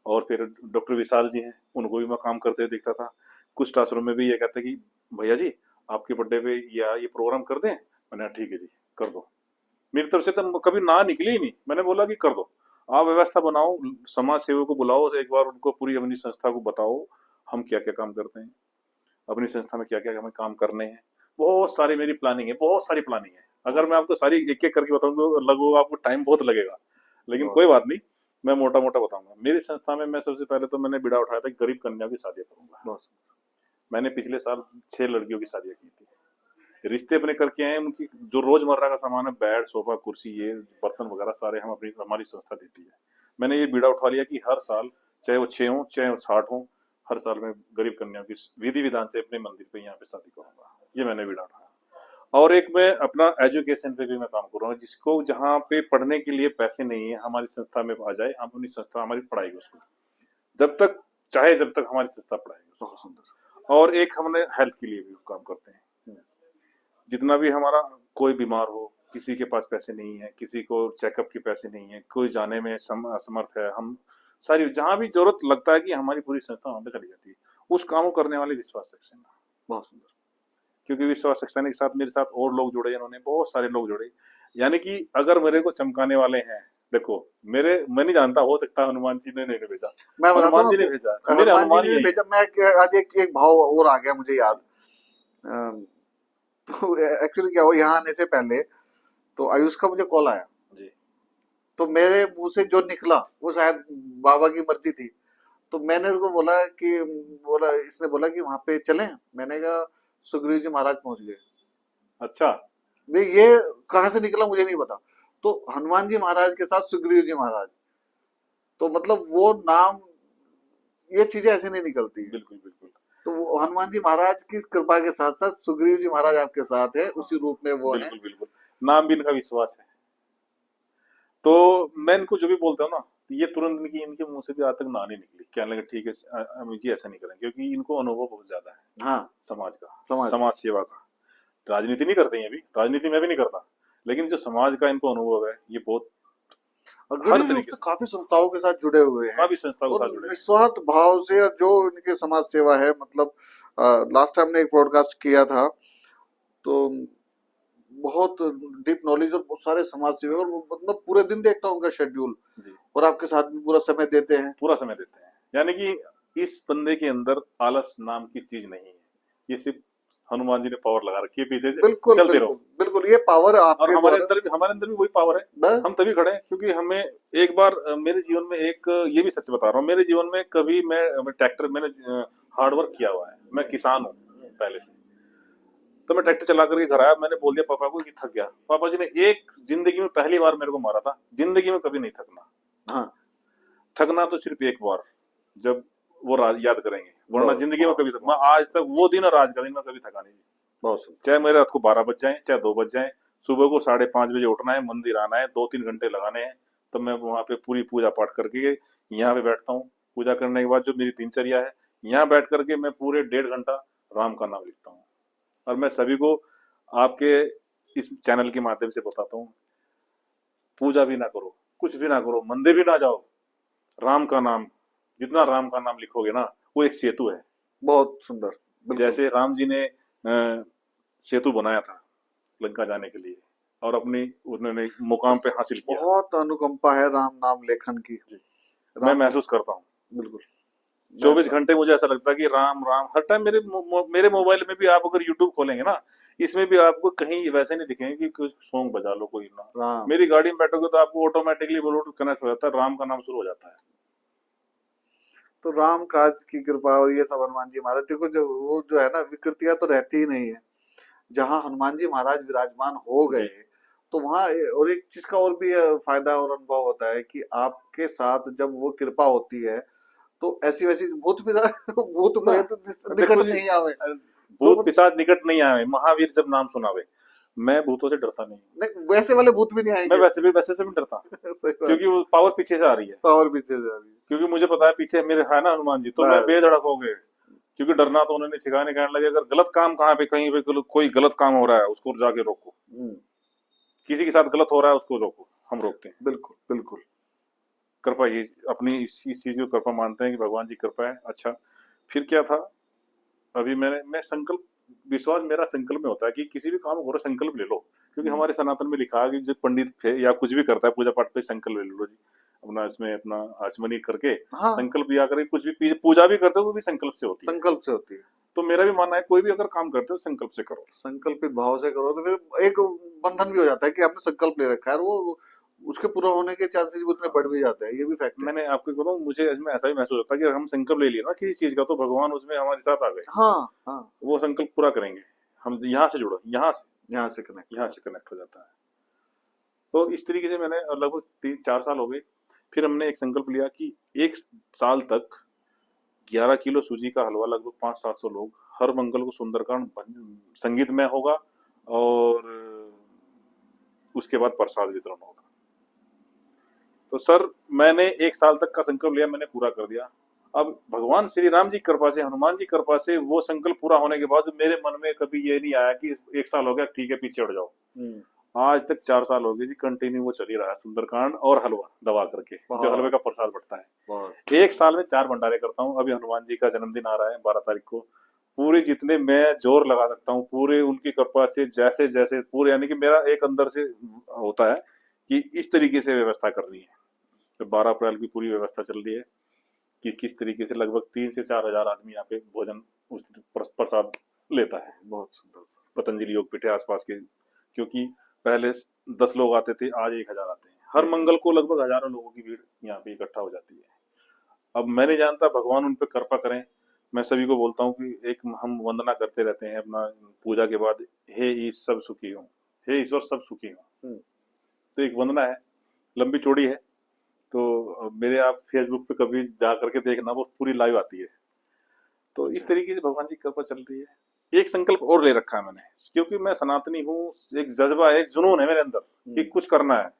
और फिर डॉक्टर विशाल जी हैं, उनको भी मैं काम करते हुए देखता था। कुछ आश्रम में भी ये कहते कि भैया जी आपके बर्थडे पे या ये प्रोग्राम कर दें। मैंने ठीक है जी कर दो। मेरी तरफ से तो कभी ना निकली ही नहीं, मैंने बोला कि कर दो, आप व्यवस्था बनाओ, समाज सेवक को बुलाओ, एक बार उनको पूरी अपनी संस्था को बताओ हम क्या क्या काम करते हैं, अपनी संस्था में क्या क्या हमें काम करने हैं। बहुत सारी मेरी प्लानिंग है, बहुत सारी प्लानिंग है। अगर मैं आपको सारी एक एक करके बताऊं तो लगभग आपको टाइम बहुत लगेगा, लेकिन कोई बात नहीं, मैं मोटा मोटा बताऊंगा। मेरी संस्था में मैं सबसे पहले तो मैंने बिड़ा उठाया था गरीब कन्याओं की शादी करूंगा। मैंने पिछले साल 6 लड़कियों की शादियां की थी। रिश्ते अपने करके आए, उनकी जो रोजमर्रा का सामान है, बेड सोफा कुर्सी ये बर्तन वगैरह सारे हम अपनी हमारी संस्था देती है। मैंने ये बीड़ा उठा लिया कि हर साल, चाहे वो 6 हो चाहे वो 60 हो, हर साल मैं गरीब कन्याओं की विधि विधान से अपने मंदिर पे यहाँ पे शादी करूंगा। ये मैंने बीड़ा उठाया। और एक मैं अपना एजुकेशन पे भी मैं काम कर रहा हूँ, जिसको जहाँ पे पढ़ने के लिए पैसे नहीं है हमारी संस्था में आ जाए, हम अपनी संस्था हमारी पढ़ाएगी उसको, जब तक चाहे, जब तक हमारी संस्था पढ़ाएगी उसको। और एक हमने हेल्थ के लिए भी काम करते हैं, जितना भी हमारा कोई बीमार हो, किसी के पास पैसे नहीं है, किसी को चेकअप के पैसे नहीं है, कोई जाने में असमर्थ है, हम सारी जहां भी जरूरत लगता है कि हमारी पूरी संस्था वहां पे चली जाती है। उस काम को करने वाले विश्वास सक्सेना, बहुत सुंदर। क्योंकि विश्वास सक्सेना के साथ मेरे साथ और लोग जुड़े, इन्होंने बहुत सारे लोग जुड़े। यानी कि अगर मेरे को चमकाने वाले हैं, देखो मेरे, मैं नहीं जानता, हो सकता है हनुमान जी ने नहीं भेजा, मैं बताता हनुमान हूँ जी ने आपको, भेजा, मेरे हनुमान जी हनुमान ने यही है। भेजा। मैं आज एक भाव और आ गया मुझे याद। अम, तो एक्चुअली क्या हुआ, यहाँ आने से पहले तो आयुष का मुझे कॉल आया। जी। तो मेरे मुंह से जो निकला वो शायद बाबा की मर्जी थी। तो मैंने उसको बोला कि, बोला, इसने बोला कि वहां पे चलें। मैंने कहा सुग्रीव जी महाराज पहुंच गए। अच्छा। भाई ये कहाँ से निकला मुझे नहीं पता। तो हनुमान जी महाराज के साथ सुग्रीव जी महाराज, तो मतलब वो नाम, ये चीजें ऐसे नहीं निकलती है। बिल्कुल बिल्कुल। तो वो हनुमान जी महाराज की कृपा के साथ साथ सुग्रीव जी महाराज आपके साथ है, हाँ, उसी रूप में वो है। बिल्कुल बिल्कुल। नाम भी इनका विश्वास है। तो मैं इनको जो भी बोलता हूँ ना, तो ये तुरंत इनके मुंह से भी आज तक ना नहीं निकली, क्या लगे ठीक है अमित जी ऐसा नहीं करें, क्योंकि इनको अनुभव बहुत ज्यादा है हाँ, समाज का, समाज समाज सेवा का। राजनीति नहीं करते हैं अभी, राजनीति मैं भी नहीं करता, लेकिन जो समाज का इनको अनुभव है ये बहुत और हर गणित रूप तरीके से से काफी संस्थाओं के साथ जुड़े हुए हैं। काफी संस्था के और साथ जुड़े हैं। निस्वार्थ भाव से, और जो इनके समाज सेवा है, मतलब लास्ट टाइम ने एक पॉडकास्ट किया था, तो बहुत डीप नॉलेज और बहुत सारे समाज सेवी, और मतलब पूरे दिन देखता हूँ उनका शेड्यूल, जी। और आपके साथ भी पूरा समय देते हैं। पूरा समय देते हैं, यानी कि इस बंदे के अंदर आलस नाम की चीज नहीं है, ये सिर्फ हनुमान जी ने पावर लगा रखी है पीछे से, बिल्कुल चलते रहो। बिल्कुल बिल्कुल, ये पावर और आपके द्वारा। हमारे अंदर भी वही पावर है। बस। हम तभी खड़े हैं क्योंकि हमें एक बार मेरे जीवन में एक, ये भी सच बता रहा हूँ, मेरे जीवन में कभी मैं ट्रैक्टर, मैंने हार्ड वर्क किया हुआ है, मैं किसान हूँ पहले से। तो मैं ट्रैक्टर चला करके घर आया, मैंने बोल दिया पापा को कि थक गया। पापा जी ने एक जिंदगी में पहली बार मेरे को मारा था, जिंदगी में कभी नहीं थकना, हाँ, थकना तो सिर्फ एक बार जब वो याद करेंगे, वरना बहुत जिंदगी में बहुत कभी मैं बहुत आज तक वो दिन और आज का दिन में कभी थका नहीं। बहुत सुंदर। चाहे मेरे रात को 12 बज जाए, चाहे 2 बज जाए, सुबह को 5:30 बजे उठना है, मंदिर आना है, 2-3 घंटे लगाने हैं, तो मैं वहां पे पूरी पूजा पाठ करके यहाँ पे बैठता हूँ। पूजा करने के बाद जो मेरी दिनचर्या है, यहाँ बैठ करके मैं पूरे 1.5 घंटा राम का नाम लिखता हूँ। और मैं सभी को आपके इस चैनल के माध्यम से बताता हूँ, पूजा भी ना करो, कुछ भी ना करो, मंदिर भी ना जाओ, राम का नाम, जितना राम का नाम लिखोगे ना, वो एक सेतु है। बहुत सुंदर। बिल्कुल। जैसे राम जी ने सेतु बनाया था लंका जाने के लिए, और अपनी उन्होंने मुकाम पे हासिल किया। बहुत अनुकंपा है राम नाम लेखन की। जी। मैं राम, महसूस करता हूँ बिल्कुल। मैं 24 घंटे मुझे ऐसा लगता है कि राम राम हर टाइम। मेरे मोबाइल में भी आप अगर यूट्यूब खोलेंगे ना, इसमें भी आपको कहीं वैसे नहीं दिखेंगे कि कुछ सॉन्ग बजा लो कोई ना। राम, मेरी गाड़ी में बैठोगे तो आपको ऑटोमेटिकली ब्लूटूथ कनेक्ट हो जाता है, राम का नाम शुरू हो जाता है। तो राम काज की कृपा और ये सब हनुमान जी महाराज, देखो जो वो जो है ना, विकृतियां तो रहती ही नहीं है। जहाँ हनुमान जी महाराज विराजमान हो गए, जी। तो वहाँ और एक चीज का और भी फायदा और अनुभव होता है कि आपके साथ जब वो कृपा होती है, तो ऐसी वैसी भूत भी भूत ना, प्रेत देखो निकट जी, नहीं आवे। तो भूत पिशाच निकट नहीं आवे, महावीर जब नाम सुनावे। मैं भूतों से डरता नहीं हूँ, नहीं, वैसे वाले भूत भी नहीं मैं आएंगे। वैसे से भी डरता, सही बात। क्योंकि वो पावर पीछे से आ रही है। पावर पीछे जा रही है। क्योंकि मुझे पता है पीछे मेरे है ना हनुमान जी, तो मैं बस। बेधड़क हो गए। क्योंकि डरना तो उन्होंने सिखाने, कहने लगे अगर गलत काम कहाँ पे कहीं पे कोई गलत काम हो रहा है उसको जाके रोको, हम्म, किसी के साथ गलत हो रहा है उसको रोको, हम रोकते हैं। बिल्कुल बिल्कुल। कृपा, ये अपनी इस चीज को कृपा मानते हैं कि भगवान जी कृपा है। अच्छा, फिर क्या था, अभी मैं संकल्प, विश्वास मेरा संकल्प में होता है कि किसी भी काम को करो संकल्प ले लो, क्योंकि हमारे सनातन में लिखा है कि जो पंडित या कुछ भी करता है पूजा पाठ पे संकल्प ले लो जी, अपना इसमें अपना आचमनी करके हाँ, संकल्प लिया करके, कुछ भी पूजा भी करते हो वो भी संकल्प से होती है। संकल्प से होती है। तो मेरा भी मानना है कोई भी अगर काम करते हो संकल्प से करो। संकल्पित भाव से करो तो फिर एक बंधन भी हो जाता है कि आपने संकल्प ले रखा है, और वो उसके पूरा होने के चांसेस भी उतने बढ़ भी जाते हैं। ये भी फैक्ट है। मैंने आपको बताऊं, मुझे इसमें ऐसा भी महसूस होता है कि अगर हम संकल्प ले लिए ना किसी चीज का, तो भगवान उसमें हमारे साथ आ गए, हाँ हाँ, वो संकल्प पूरा करेंगे। हम यहाँ से जुड़ो, यहाँ से कनेक्ट। यहाँ से कनेक्ट हो जाता है। तो इस तरीके से मैंने लगभग 3-4 साल हो गए। फिर हमने एक संकल्प लिया कि 1 साल तक 11 किलो सूजी का हलवा, लगभग 500-700 लोग, हर मंगल को सुंदरकांड संगीतमय होगा, और उसके बाद प्रसाद वितरण होगा। तो सर मैंने 1 साल तक का संकल्प लिया, मैंने पूरा कर दिया। अब भगवान श्री राम जी की कृपा से, हनुमान जी की कृपा से वो संकल्प पूरा होने के बाद मेरे मन में कभी ये नहीं आया कि 1 साल हो गया ठीक है पीछे हट जाओ। आज तक 4 साल हो गए जी, कंटिन्यू वो चल ही रहा है, सुंदरकांड और हलवा दबा करके, जो हलवे का प्रसाद बढ़ता है। 1 साल में 4 भंडारे करता हूँ। अभी हनुमान जी का जन्मदिन आ रहा है 12 तारीख को। पूरे जितने मैं जोर लगा सकता हूँ, पूरे उनकी कृपा से जैसे जैसे पूरे, यानी कि मेरा एक अंदर से होता है कि इस तरीके से व्यवस्था करनी है। तो 12 अप्रैल की पूरी व्यवस्था चल रही है कि किस तरीके से लगभग 3 से 4 हजार आदमी यहाँ पे भोजन उस प्रसाद लेता है। बहुत सुंदर। पतंजलि योगपीठ है आसपास के, क्योंकि पहले 10 लोग आते थे, आज 1 हजार आते हैं। हर मंगल को लगभग हजारों लोगों की भीड़ यहाँ पे इकट्ठा हो जाती है। अब मैं नहीं जानता, भगवान उन पे कृपा करें। मैं सभी को बोलता हूँ कि एक हम वंदना करते रहते हैं अपना पूजा के बाद, हे ईश सब सुखी हो, हे ईश्वर सब सुखी हो। तो एक वंदना है, लंबी चौड़ी है, तो मेरे आप फेसबुक पे कभी जा करके देखना, वो पूरी लाइव आती है। तो इस तरीके से भगवान की कृपा चल रही है। एक संकल्प और ले रखा है मैंने, क्योंकि मैं सनातनी हूँ, एक जज्बा है, एक जुनून है मेरे अंदर कि कुछ करना है।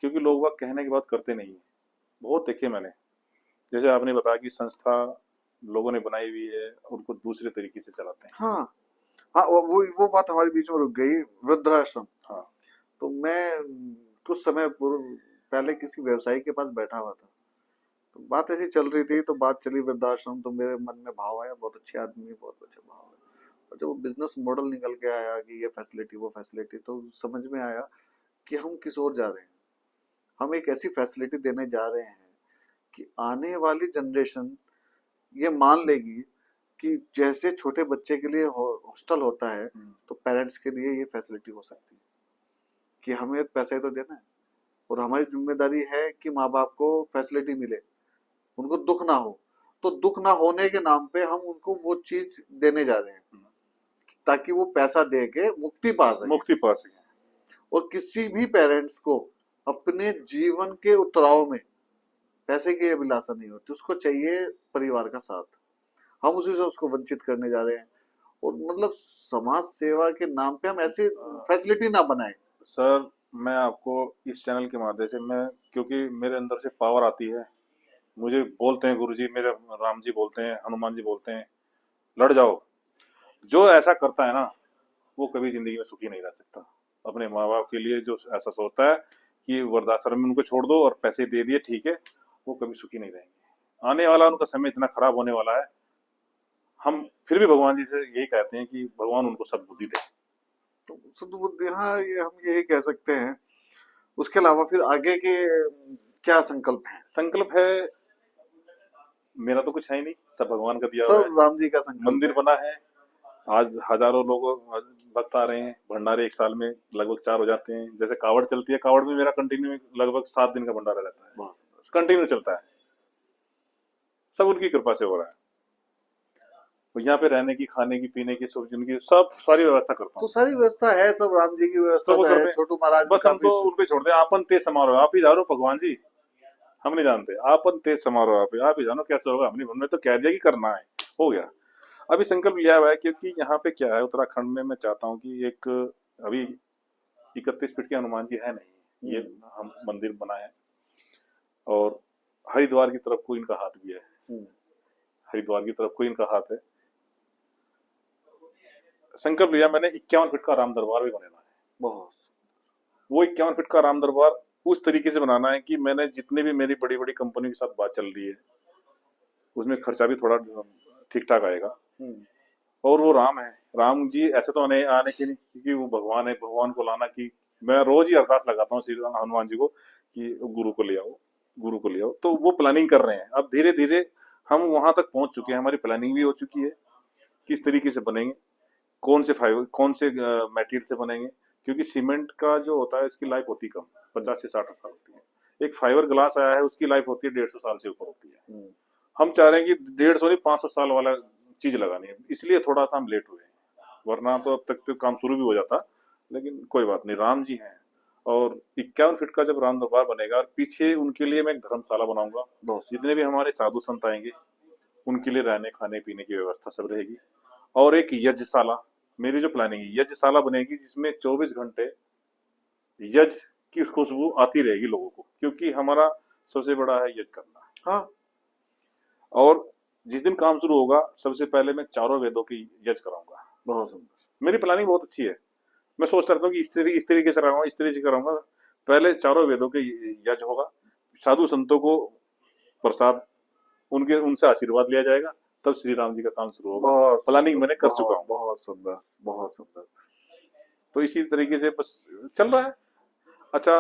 क्योंकि लोग बाग कहने के बाद करते नहीं है। बहुत देखे मैंने, जैसे आपने बताया कि संस्था लोगों ने बनाई हुई है, उनको दूसरे तरीके से चलाते हैं। हाँ हाँ, वो बात हमारे बीच में रुक गई, वृद्धाश्रम। हाँ, तो मैं कुछ समय पूर्व पहले किसी व्यवसायी के पास बैठा हुआ था, तो बात ऐसी चल रही थी, तो बात चली वृद्धाश्रम, तो मेरे मन में भाव आया, बहुत अच्छे आदमी, बहुत अच्छे भाव है। और जब वो बिजनेस मॉडल निकल के आया कि ये फैसिलिटी वो फैसिलिटी, तो समझ में आया कि हम किस ओर जा रहे हैं। हम एक ऐसी फैसिलिटी देने जा रहे हैं कि आने वाली जनरेशन ये मान लेगी कि जैसे छोटे बच्चे के लिए हॉस्टल होता है, तो पेरेंट्स के लिए ये फैसिलिटी हो सकती है कि हमें पैसे तो देना है और हमारी जिम्मेदारी है कि माँ बाप को फैसिलिटी मिले, उनको दुख ना हो। तो दुख ना होने के नाम पे हम उनको वो चीज देने जा रहे हैं ताकि वो पैसा दे के मुक्ति पा सके। और किसी भी पेरेंट्स को अपने जीवन के उतराव में पैसे की अभिलाषा नहीं होती, उसको चाहिए परिवार का साथ। हम उसी से उसको वंचित करने जा रहे हैं। और मतलब समाज सेवा के नाम पे हम ऐसी फैसिलिटी ना बनाए। सर मैं आपको इस चैनल के माध्यम से, मैं क्योंकि मेरे अंदर से पावर आती है, मुझे बोलते हैं गुरुजी, मेरे राम जी बोलते हैं, हनुमान जी बोलते हैं, लड़ जाओ। जो ऐसा करता है ना, वो कभी जिंदगी में सुखी नहीं रह सकता। अपने माँ बाप के लिए जो ऐसा सोचता है कि वृद्धाश्रम में उनको छोड़ दो और पैसे दे दिए ठीक है, वो कभी सुखी नहीं रहेंगे। आने वाला उनका समय इतना खराब होने वाला है। हम फिर भी भगवान जी से यही कहते हैं कि भगवान उनको सद्बुद्धि दे। तो सद्बुद्धि, हाँ, ये हम यही कह सकते हैं। उसके अलावा फिर आगे के क्या संकल्प है? संकल्प है मेरा तो कुछ है ही नहीं, सब भगवान का दिया हुआ है। सब राम जी का संकल्प मंदिर बना है, आज हजारों लोग भक्त आ रहे हैं। भंडारे 1 साल में लगभग 4 हो जाते हैं। जैसे कावड़ चलती है, कावड़ में मेरा कंटिन्यू लगभग 7 दिन का भंडारा रहता है, कंटिन्यू चलता है। सब उनकी कृपा से हो रहा है। और यहाँ पे रहने की, खाने की, पीने की, उनकी सब सारी व्यवस्था करता हूँ। तो सारी व्यवस्था है, सब राम जी की व्यवस्था सब तो करते है। हैं, छोटू महाराज बस हम तो उनपे छोड़ते हैं। आपन तेज समारोह, आप ही जानो भगवान जी, हम नहीं जानते। आपन तेज समारोह आप ही जानो कैसे होगा। हमने तो कह दिया कि करना है, हो गया। अभी संकल्प लिया हुआ है, क्योंकि यहाँ पे क्या है, उत्तराखंड में मैं चाहता हूँ कि एक अभी 31 फीट के हनुमान जी है नहीं, ये हम मंदिर बना है। और हरिद्वार की तरफ को इनका हाथ भी है, हरिद्वार की तरफ को इनका हाथ है। संकल्प लिया मैंने 51 फीट का राम दरबार भी बनाना है। बहुत वो 51 फीट का राम दरबार उस तरीके से बनाना है कि मैंने जितने भी मेरी बड़ी बड़ी कंपनी के साथ बात चल रही है, उसमें खर्चा भी थोड़ा ठीक ठाक आएगा। और वो राम है, राम जी ऐसे तो आने के नहीं, क्योंकि वो भगवान है। भगवान को लाना की मैं रोज ही अरदास लगाता हूँ श्री हनुमान जी को कि गुरु को ले आओ, गुरु को ले आओ। तो वो प्लानिंग कर रहे हैं। अब धीरे धीरे हम वहां तक पहुंच चुके हैं, हमारी प्लानिंग भी हो चुकी है किस तरीके से बनेंगे, कौन से फाइबर, कौन से मटेरियल से बनेंगे। क्योंकि सीमेंट का जो होता है उसकी लाइफ होती कम, 50 से 60 साल होती है। एक फाइबर ग्लास आया है, उसकी लाइफ होती है 150 साल से ऊपर होती है। हम चाह रहे हैं कि 150 नहीं 500 साल वाला चीज लगानी है, इसलिए थोड़ा सा हम लेट हुए हैं, वरना तो अब तक तो काम शुरू भी हो जाता। लेकिन कोई बात नहीं, राम जी हैं। और 51 फीट का जब राम दरबार बनेगा, और पीछे उनके लिए मैं एक धर्मशाला बनाऊंगा। जितने भी हमारे साधु संत आएंगे उनके लिए रहने खाने पीने की व्यवस्था सब रहेगी। और एक यज्ञशाला, मेरी जो प्लानिंग है, यज्ञशाला बनेगी जिसमें 24 घंटे यज्ञ की खुशबू आती रहेगी लोगों को, क्योंकि हमारा सबसे बड़ा है यज्ञ करना। हाँ, और जिस दिन काम शुरू होगा सबसे पहले मैं चारों वेदों की यज्ञ कराऊंगा। बहुत सुंदर। मेरी प्लानिंग बहुत अच्छी है। मैं सोचता रहता हूँ कि इस तरीके से कराऊंगा, इस तरीके से कराऊंगा। पहले चारों वेदों के यज्ञ होगा, साधु संतों को प्रसाद, उनके उनसे आशीर्वाद लिया जाएगा, तब श्री राम जी का काम शुरू होगा। बहुत प्लानिंग सुंदर, मैंने कर चुका बहुत हूँ। बहुत सुंदर, बहुत सुंदर। तो इसी तरीके से बस चल रहा है। अच्छा,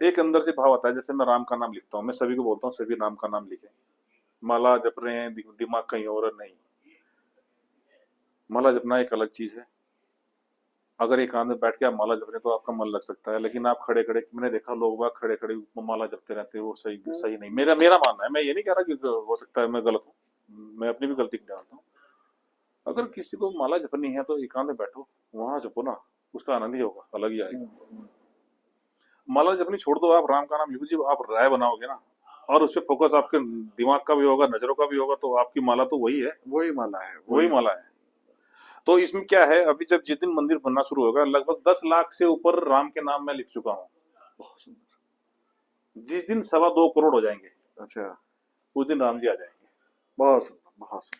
एक अंदर से भाव आता है, जैसे मैं राम का नाम लिखता हूँ, मैं सभी को बोलता हूँ सभी राम का नाम लिखें। माला जप रहे हैं, दिमाग कहीं और है, नहीं। माला जपना एक अलग चीज है। अगर एक कान में बैठ के आप माला जप रहे हैं तो आपका मन लग सकता है, लेकिन आप खड़े खड़े, मैंने देखा लोग बाग खड़े खड़े माला जपते रहते हैं, वो सही सही नहीं। मेरा मेरा मानना है, मैं ये नहीं कह रहा कि हो सकता है मैं गलत हूँ, मैं अपनी भी गलती डालता हूँ। अगर किसी को माला जपनी है तो एकांत में बैठो, वहां जपो ना, उसका आनंद ही होगा, अलग ही आएगा। माला जपनी छोड़ दो, आप राम का नाम लिखो। जब आप राय बनाओगे ना, और उस पर फोकस आपके दिमाग का भी होगा, नजरों का भी होगा, तो आपकी माला तो वही है, वही माला है, वही माला है। तो इसमें क्या है, अभी जब जिस दिन मंदिर बनना शुरू होगा, लगभग 10 लाख से ऊपर राम के नाम मैं लिख चुका हूँ। बहुत सुंदर। जिस दिन 2.25 करोड़ हो जाएंगे, अच्छा, उस दिन राम जी आ जाएंगे। बहुत सुंदर, बहुत सुंदर।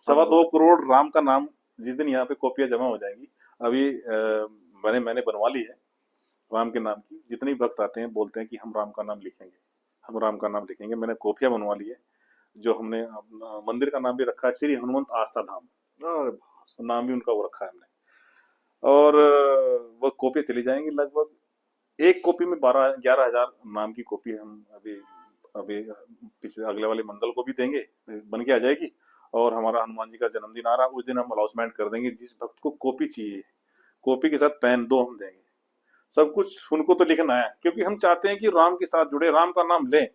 2.25 करोड़ राम का नाम जिस दिन यहाँ पे कॉपियां जमा हो जाएंगी। अभी मैंने बनवा ली है राम के नाम की। जितने भी भक्त आते हैं बोलते हैं कि हम राम का नाम लिखेंगे, हम राम का नाम लिखेंगे। मैंने कॉपियां बनवा ली है। जो हमने अपना मंदिर का नाम भी रखा है, श्री हनुमंत आस्था धाम, अरे बहुत सुंदर। नाम भी उनका वो रखा है हमने। और वो कॉपी चली जाएंगी। लगभग एक कॉपी में 11,000 नाम की कॉपी हम अभी अभी पिछले अगले वाले मंगल को भी देंगे, बन के आ जाएगी। और हमारा हनुमान जी का जन्मदिन आ रहा है, उस दिन हम अनाउंसमेंट कर देंगे, जिस भक्त को कॉपी चाहिए, कॉपी के साथ पेन 2 हम देंगे। सब कुछ उनको तो लिखना है, क्योंकि हम चाहते हैं कि राम के साथ जुड़े, राम का नाम लें,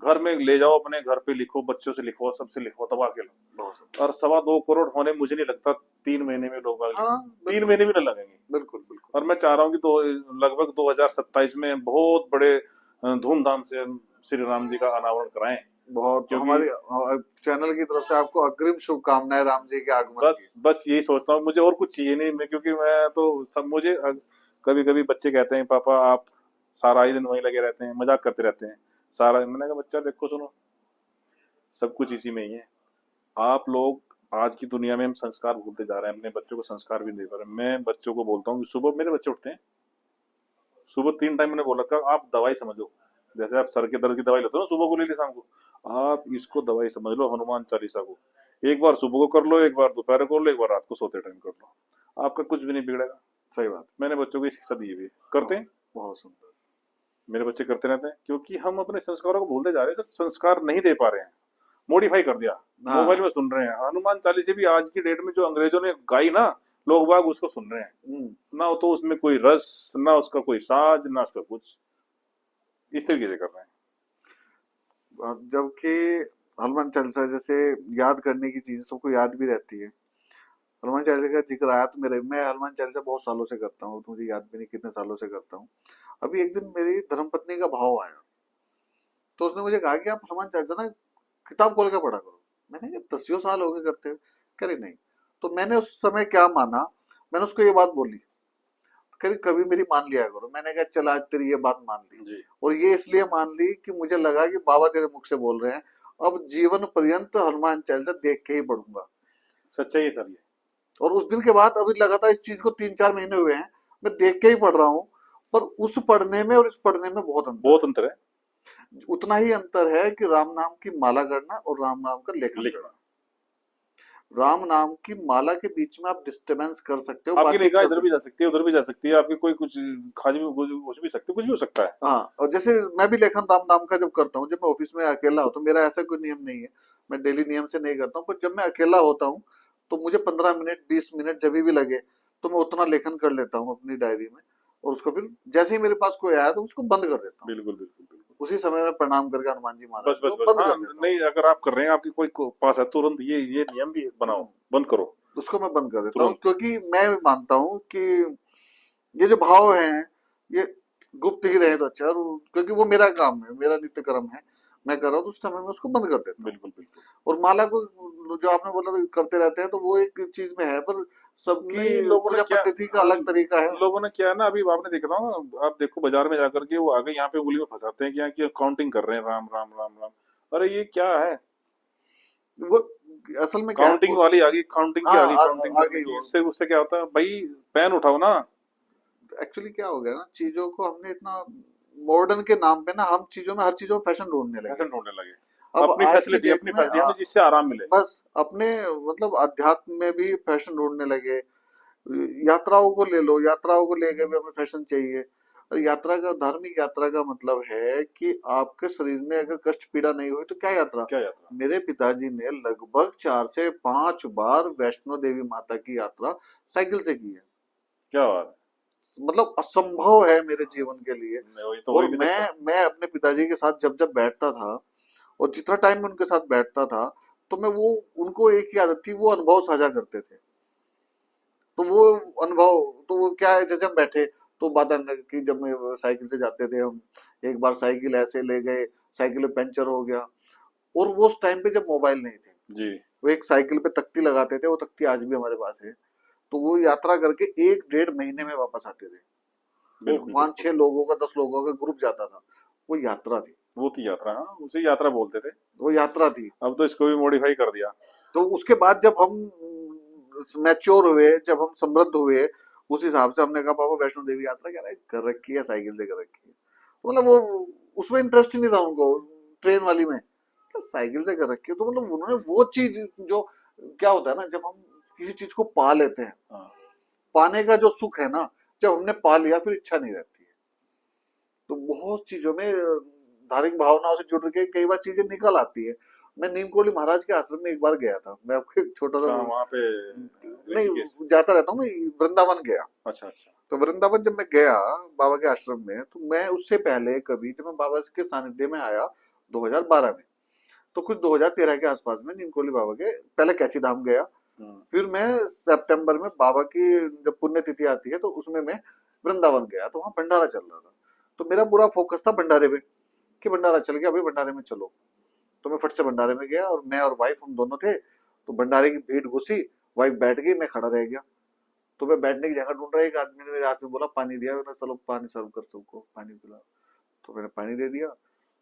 घर में ले जाओ, अपने घर पे लिखो, बच्चों से लिखो, सबसे लिखो, दबा के लो। और 2.25 करोड़ होने, मुझे नहीं लगता 3 महीने में लोग हाँ, 3 महीने भी न लगेंगे। बिल्कुल बिल्कुल। और मैं चाह रहा हूँ कि लगभग 2027 में बहुत बड़े धूमधाम से हम श्री राम जी का अनावरण कराएं। बहुत, क्योंकि हमारे चैनल की तरफ से आपको अग्रिम शुभकामनाएं राम जी के आगमन की। बस यही सोचता हूँ, मुझे और कुछ चाहिए नहीं। मैं क्योंकि मैं तो सब, मुझे कभी कभी बच्चे कहते हैं पापा आप सारा ही दिन वहीं लगे रहते हैं, मजाक करते रहते हैं सारा। मैंने कहा बच्चा देखो सुनो, सब कुछ इसी में ही है। आप लोग आज की दुनिया में हम संस्कार भूलते जा रहे हैं, अपने बच्चों को संस्कार भी नहीं दे पा रहे। मैं बच्चों को बोलता हूँ कि सुबह मेरे बच्चे उठते हैं, सुबह 3 टाइम मैंने बोल रखा, आप दवाई समझो। जैसे आप सर के दर्द की दवाई लेते हो ना, सुबह को ले ली, शाम को, आप इसको दवाई समझ लो, हनुमान चालीसा को। एक बार सुबह को कर लो, एक बार दोपहर को कर लो, एक बार रात को सोते टाइम कर लो, आपका कुछ भी नहीं बिगड़ेगा। सही बात। मैंने बच्चों को ये शिक्षा दी भी, करते हैं, बहुत सुंदर। मेरे बच्चे करते रहते हैं। क्योंकि हम अपने संस्कारों को भूलते जा रहे हैं, संस्कार नहीं दे पा रहे हैं, मॉडिफाई कर दिया, मोबाइल में सुन रहे हैं। हनुमान चालीसा भी आज की डेट में जो अंग्रेजों ने गाई ना, लोग बाग उसको सुन रहे हैं ना, तो उसमें कोई रस ना, उसका कोई साज ना, उसका कुछ, इस तरीके से कर रहे हैं। जबकि हनुमान चालीसा जैसे याद करने की चीज सबको याद भी रहती है। हनुमान चालीसा का जिक्र आया तो मैं हनुमान चालीसा बहुत सालों से करता हूँ, तो मुझे याद भी नहीं कितने सालों से करता हूँ। अभी एक दिन मेरी धर्मपत्नी का भाव आया, तो उसने मुझे कहा कि आप हनुमान चालीसा ना किताब खोल के पढ़ा करो। मैंने कहा 10 साल हो गए करते हुए। कह रही नहीं। तो मैंने उस समय क्या माना, मैंने उसको ये बात बोली, कभी कभी मेरी मान लिया करो। मैंने कहा चल आज तेरी ये बात मान ली जी। और ये इसलिए मान ली कि मुझे लगा कि बाबा तेरे मुख से बोल रहे हैं, अब जीवन पर्यंत हनुमान चालीसा देख के ही पढ़ूंगा। सच्चाई है सर ये। और उस दिन के बाद अभी लगातार इस चीज को 3-4 महीने हुए हैं, मैं देख के ही पढ़ रहा हूँ। पर उस पढ़ने में और इस पढ़ने में बहुत अंतर है। उतना ही अंतर है कि राम नाम की माला करना और राम नाम का लेखन करना। राम नाम की माला के बीच में आप डिस्टर्बेंस कर सकते हो, आपकी बातचीत निगाह कर इधर भी जा सकती है, उधर भी जा सकती है, आपकी कोई कुछ खाजी में कुछ भी सकते, कुछ भी हो सकता है। हाँ, और जैसे मैं भी लेखन राम नाम का जब करता हूँ, जब मैं ऑफिस में अकेला होता हूँ, मेरा ऐसा कोई नियम नहीं है, मैं डेली नियम से नहीं करता हूँ, पर जब मैं अकेला होता हूँ तो मुझे 15 मिनट 20 मिनट जब भी लगे तो मैं उतना लेखन कर लेता हूँ अपनी डायरी में, और उसको फिर जैसे ही मेरे पास कोई आया तो उसको बंद कर देता हूँ। बिल्कुल बिल्कुल बिल्कुल। उसी समय में प्रणाम करके हनुमान जी महाराज बस बस को बस, बंद हाँ, कर देता हूँ। नहीं अगर आप कर रहे हैं, आपकी कोई पास है, तुरंत ये नियम भी बनाओ, बंद करो, उसको मैं बंद कर देता हूँ, तुरंत। क्योंकि मैं मानता हूँ कि ये जो भाव हैं ये गुप्त ही रहे तो अच्छा है, और क्योंकि वो मेरा काम है, मेरा नित्य कर्म है, मैं कर रहा हूँ, तो उस समय में उसको बंद कर देता हूँ। बिल्कुल बिल्कुल। और माला को जो आपने बोला था करते रहते हैं, तो वो एक चीज में है, पर सबकी नहीं, लोगों ने पूजा क्या, पद्धति का अलग तरीका है। लोगों ने क्या है ना, अभी आपने देख रहा हूँ, आप देखो बाजार में जाकर के वो आगे यहाँ पे उंगली में फंसाते हैं कि यहाँ की काउंटिंग कर रहे हैं, राम राम राम राम। अरे ये क्या है, वो असल में क्या है काउंटिंग वाली आ गई, काउंटिंग की हाँ आ गई, काउंटिंग आ करने गई की, वो। उससे उससे क्या होता है भाई, पेन उठाओ ना। एक्चुअली क्या हो गया ना, चीजों को हमने इतना मॉडर्न के नाम पे ना, हम चीजों में हर चीजों में फैशन ढूंढने लगे। फैशन ढूंढने लगे, अब आज की डेट अपनी में फैसिलिटी हमें जिससे आराम मिले। बस अपने मतलब अध्यात्म में भी फैशन ढूंढने लगे। यात्राओं को ले लो, यात्राओं को लेके भी हमें फैशन चाहिए। और यात्रा का, धार्मिक यात्रा का मतलब है कि आपके शरीर में अगर कष्ट पीड़ा नहीं हुई तो क्या यात्रा। क्या यात्रा, मेरे पिताजी ने लगभग 4 से 5 बार वैष्णो देवी माता की यात्रा साइकिल से की है। क्या बात मतलब असंभव है मेरे जीवन के लिए। है, मैं वही तो हो और ही नहीं सकता। मैं अपने पिताजी के साथ जब जब बैठता था, और जितना टाइम मैं उनके साथ बैठता था, तो मैं वो, उनको एक ही आदत थी, वो अनुभव साझा करते थे। तो वो अनुभव, तो वो क्या है, जैसे हम बैठे तो बात आने लगी कि जब मैं साइकिल से जाते थे हम, एक बार साइकिल ऐसे ले गए, साइकिल में पंचर हो गया। और वो उस टाइम पे जब मोबाइल नहीं थे, जी, वो एक साइकिल पे तख्ती लगाते थे, वो तख्ती आज भी हमारे पास है। तो वो यात्रा करके 1 डेढ़ महीने में वापस आते थे। वो बिल्कुल पांच बिल्कुल। छह लोगों का 10 लोगों का ग्रुप जाता था। वो यात्रा थी। वो थी यात्रा, हाँ उसे यात्रा बोलते थे। वो यात्रा थी। अब तो इसको भी मॉडिफाई कर दिया। तो उसके बाद जब हम मैच्योर हुए, जब हम समृद्ध हुए, उस हिसाब से हमने कहा पापा वैष्णो देवी यात्रा क्या कर रखी है, साइकिल से कर रखी है। तो मतलब वो, उसमें इंटरेस्ट ही नहीं था उनको, ट्रेन वाली में, तो साइकिल से कर रखी है। तो मतलब उन्होंने वो चीज जो, क्या होता है ना, जब हम किसी चीज को पा लेते हैं, हाँ, पाने का जो सुख है ना, जब हमने पा लिया फिर इच्छा नहीं रहती है। तो बहुत चीजों में धार्मिक भावनाओं से जुड़ के कई बार चीजें निकल आती है। मैं नीम कोली महाराज के आश्रम में एक बार गया था, मैं आपको एक छोटा सा, कहाँ वहाँ पे, ऋषिकेश। नहीं जाता रहता हूँ मैं, वृंदावन गया। अच्छा अच्छा। तो वृंदावन जब मैं गया बाबा के आश्रम में, तो मैं उससे पहले कभी, जब मैं बाबा के सानिध्य में आया 2012 में, तो कुछ 2013 के आसपास में नीमकोली बाबा के पहले कैची धाम गया। फिर मैं सितंबर में बाबा की जब पुण्यतिथि आती है तो उसमें मैं वृंदावन गया, तो वहाँ भंडारा चल रहा था। तो मेरा पूरा फोकस था भंडारे पे, कि भंडारा चल गया, अभी भंडारे में चलो। तो मैं फट से भंडारे में गया, और मैं और वाइफ हम दोनों थे। तो भंडारे की भीड़ घुसी, वाइफ बैठ गई, मैं खड़ा रह गया। तो मैं बैठने की जगह ढूंढ रहा, एक आदमी ने मेरे हाथ में बोला पानी दिया, मैंने चलो पानी सर्व कर, सबको पानी पिला। तो मैंने पानी दे दिया।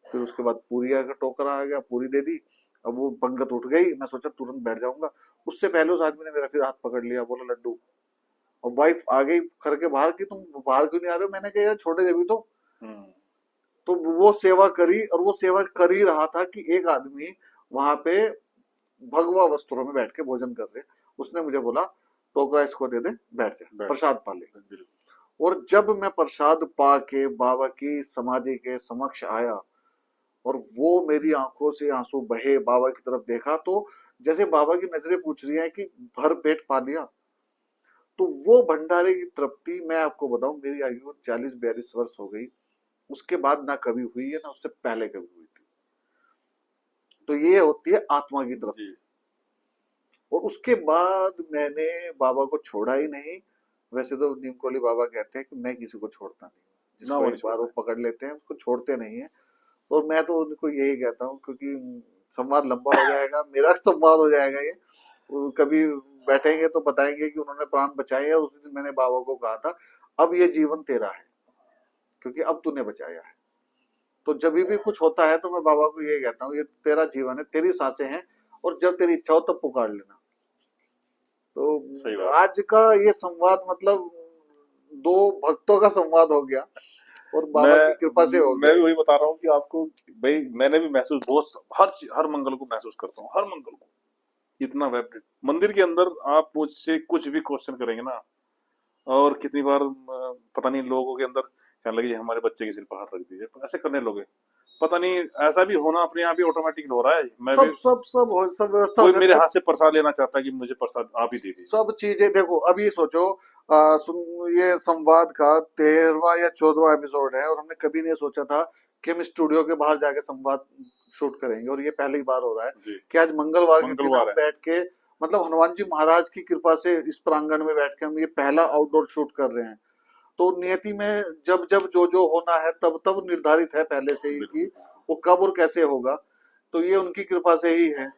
फिर उसके बाद पूरी का टोकरा आ गया, पूरी दे दी। अब वो पंगत उठ गई, मैं सोचा तुरंत बैठ जाऊंगा, उससे पहले उस आदमी ने मेरा फिर हाथ पकड़ लिया, बोला लड्डू। और वाइफ आ गई करके बाहर की, तुम बाहर क्यों नहीं आ रहे हो, मैंने कहा यार छोटे देवी हम्म। तो वो सेवा करी, और वो सेवा कर ही रहा था कि एक आदमी वहां पे भगवा वस्त्रों में बैठ के भोजन कर रहे, उसने मुझे बोला टोकरा इसको दे दे, बैठ जा, बैठ, प्रसाद पा ले। बिल्कुल। और जब मैं प्रसाद पा के बाबा की समाधि के समक्ष आया, और वो मेरी आंखों से आंसू बहे, बाबा की तरफ देखा, तो जैसे बाबा की नजरें पूछ रही हैं कि भर पेट पा लिया। तो वो भंडारे की तृप्ति, मैं आपको बताऊं, मेरी आयु 40-42 वर्ष हो गई, उसके बाद ना कभी हुई है, ना उससे पहले कभी हुई थी। तो ये होती है आत्मा की जी। तृप्ति। और उसके बाद मैंने बाबा को छोड़ा ही नहीं। वैसे तो नीमकोली बाबा कहते हैं कि मैं किसी को छोड़ता नहीं, ना जिसको वो एक नहीं बार वो छोड़ते। पकड़ लेते हैं उसको छोड़ते नहीं है। और मैं तो उनको यही कहता हूँ, क्योंकि संवाद लंबा हो जाएगा, मेरा संवाद हो जाएगा ये, वो कभी बैठेंगे तो बताएंगे कि उन्होंने प्राण बचाए है। उस दिन मैंने बाबा को कहा था, अब ये जीवन तेरा है, क्योंकि अब तूने बचाया है। तो जब भी कुछ होता है तो मैं बाबा को यही कहता हूँ, ये तेरा जीवन है, तेरी सांसें हैं, और जब तेरी इच्छा हो तब पुकार लेना। सही तो बात है। आज का ये संवाद मतलब दो भक्तों का संवाद हो गया, और बाबा की कृपा से हो मैं गया भी ये। वही बता रहा हूँ कि आपको, भाई मैंने भी महसूस बहुत, हर मंगल को महसूस करता हूँ, हर मंगल को इतना वाइब्रेट मंदिर के अंदर। आप मुझसे कुछ भी क्वेश्चन करेंगे ना, और कितनी बार पता नहीं लोगों के अंदर कहने लगे, "ये हमारे बच्चे के सिर पर हाथ रख दीजिए", तो ऐसे करने लोगे, पता नहीं ऐसा भी होना अपने आप ही ऑटोमेटिक हो रहा है। मैं भी, सब व्यवस्था हो कोई जाती मेरे है। हाथ से प्रसाद लेना चाहता है कि मुझे प्रसाद आप ही दे दीजिए। सब चीजें देखो, अब ये सोचो, ये संवाद का 13वां या 14वां एपिसोड है, और हमने कभी नहीं सोचा था कि हम स्टूडियो के बाहर जाके संवाद शूट करेंगे, और ये पहली बार हो रहा है जी, कि आज मंगलवार के दिन मंगलवार हम है। बैठ के, मतलब हनुमान जी महाराज की कृपा से इस प्रांगण में बैठ के हम ये पहला आउटडोर शूट कर रहे हैं। तो नियति में जब जब जो जो होना है तब तब निर्धारित है पहले से ही कि बिल्कुल। वो कब और कैसे होगा। तो ये उनकी कृपा से ही है।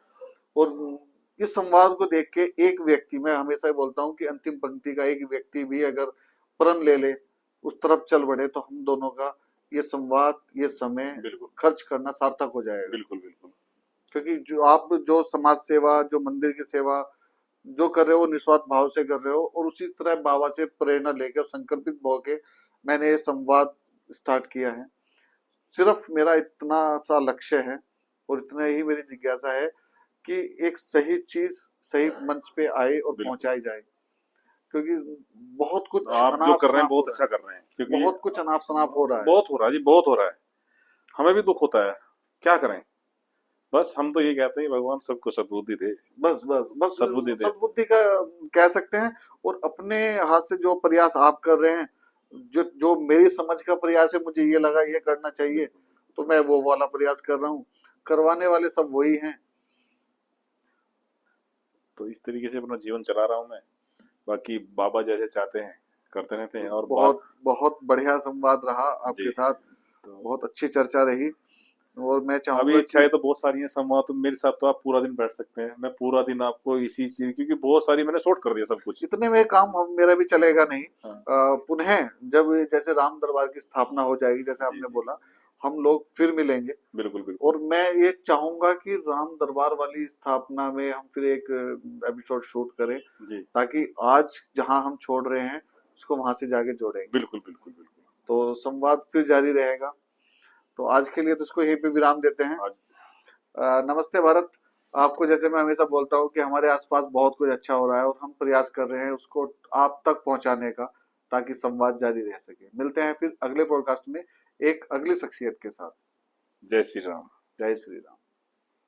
और इस संवाद को देख के एक व्यक्ति, मैं हमेशा ही बोलता हूँ कि अंतिम पंक्ति का एक व्यक्ति भी अगर प्रण ले ले, उस तरफ चल बढ़े, तो हम दोनों का ये संवाद, ये समय बिल्कुल खर्च करना सार्थक हो जाएगा। बिल्कुल बिल्कुल। क्योंकि जो आप जो समाज सेवा, जो मंदिर की सेवा जो कर रहे हो, निस्वार्थ भाव से कर रहे हो, और उसी तरह बाबा से प्रेरणा लेके और संकल्पित भाव के मैंने ये संवाद स्टार्ट किया है। सिर्फ मेरा इतना सा लक्ष्य है और इतना ही मेरी जिज्ञासा है कि एक सही चीज सही मंच पे आए और बिल्कुल पहुंचाई जाए, क्योंकि बहुत कुछ आप जो अनाप कर रहे हैं शनाप हो बहुत रहा अच्छा कर रहे हैं, है, क्योंकि बहुत कुछ अनाप शनाप हो रहा है। बहुत हो रहा है जी, बहुत हो रहा है। हमें भी दुख होता है, क्या करें। बस हम तो ये कहते हैं भगवान सबको सद्बुद्धि दे, बस बस बस सद्बुद्धि दे। सद्बुद्धि का कह सकते हैं। और अपने हाथ से जो प्रयास आप कर रहे हैं, जो जो मेरी समझ का प्रयास है, मुझे ये लगा ये करना चाहिए, तो मैं वो वाला प्रयास कर रहा हूँ। करवाने वाले सब वही हैं। तो इस तरीके से अपना जीवन चला रहा हूँ मैं। बाकी बाबा जैसे चाहते हैं करते रहते हैं। और बहुत बहुत बढ़िया संवाद रहा जी आपके साथ, तो बहुत अच्छी चर्चा रही। और मैं अभी चाहूंगा कि इच्छाएं तो बहुत सारी हैं। संवाद तो मेरे साथ तो आप पूरा दिन बैठ सकते हैं, मैं पूरा दिन आपको इसी चीज, क्योंकि बहुत सारी मैंने शॉर्ट कर दिया सब कुछ। इतने में काम मेरा भी चलेगा नहीं। हाँ पुनः जब जैसे राम दरबार की स्थापना हो जाएगी, जैसे जी आपने जी बोला, हम लोग फिर मिलेंगे। बिल्कुल बिल्कुल। और मैं ये चाहूंगा कि राम दरबार वाली स्थापना में हम फिर एक एपिसोड शूट करें, जी ताकि आज जहां हम छोड़ रहे हैं उसको वहां से जाके जोड़ेंगे, बिल्कुल बिल्कुल बिल्कुल। तो संवाद फिर जारी रहेगा। तो आज के लिए तो इसको यहीं पे विराम देते हैं। आज नमस्ते भारत। आपको जैसे मैं हमेशा बोलता हूँ कि हमारे आसपास बहुत कुछ अच्छा हो रहा है और हम प्रयास कर रहे हैं उसको आप तक पहुंचाने का, ताकि संवाद जारी रह सके। मिलते हैं फिर अगले पॉडकास्ट में एक अगली शख्सियत के साथ। जय श्री राम। जय श्री राम।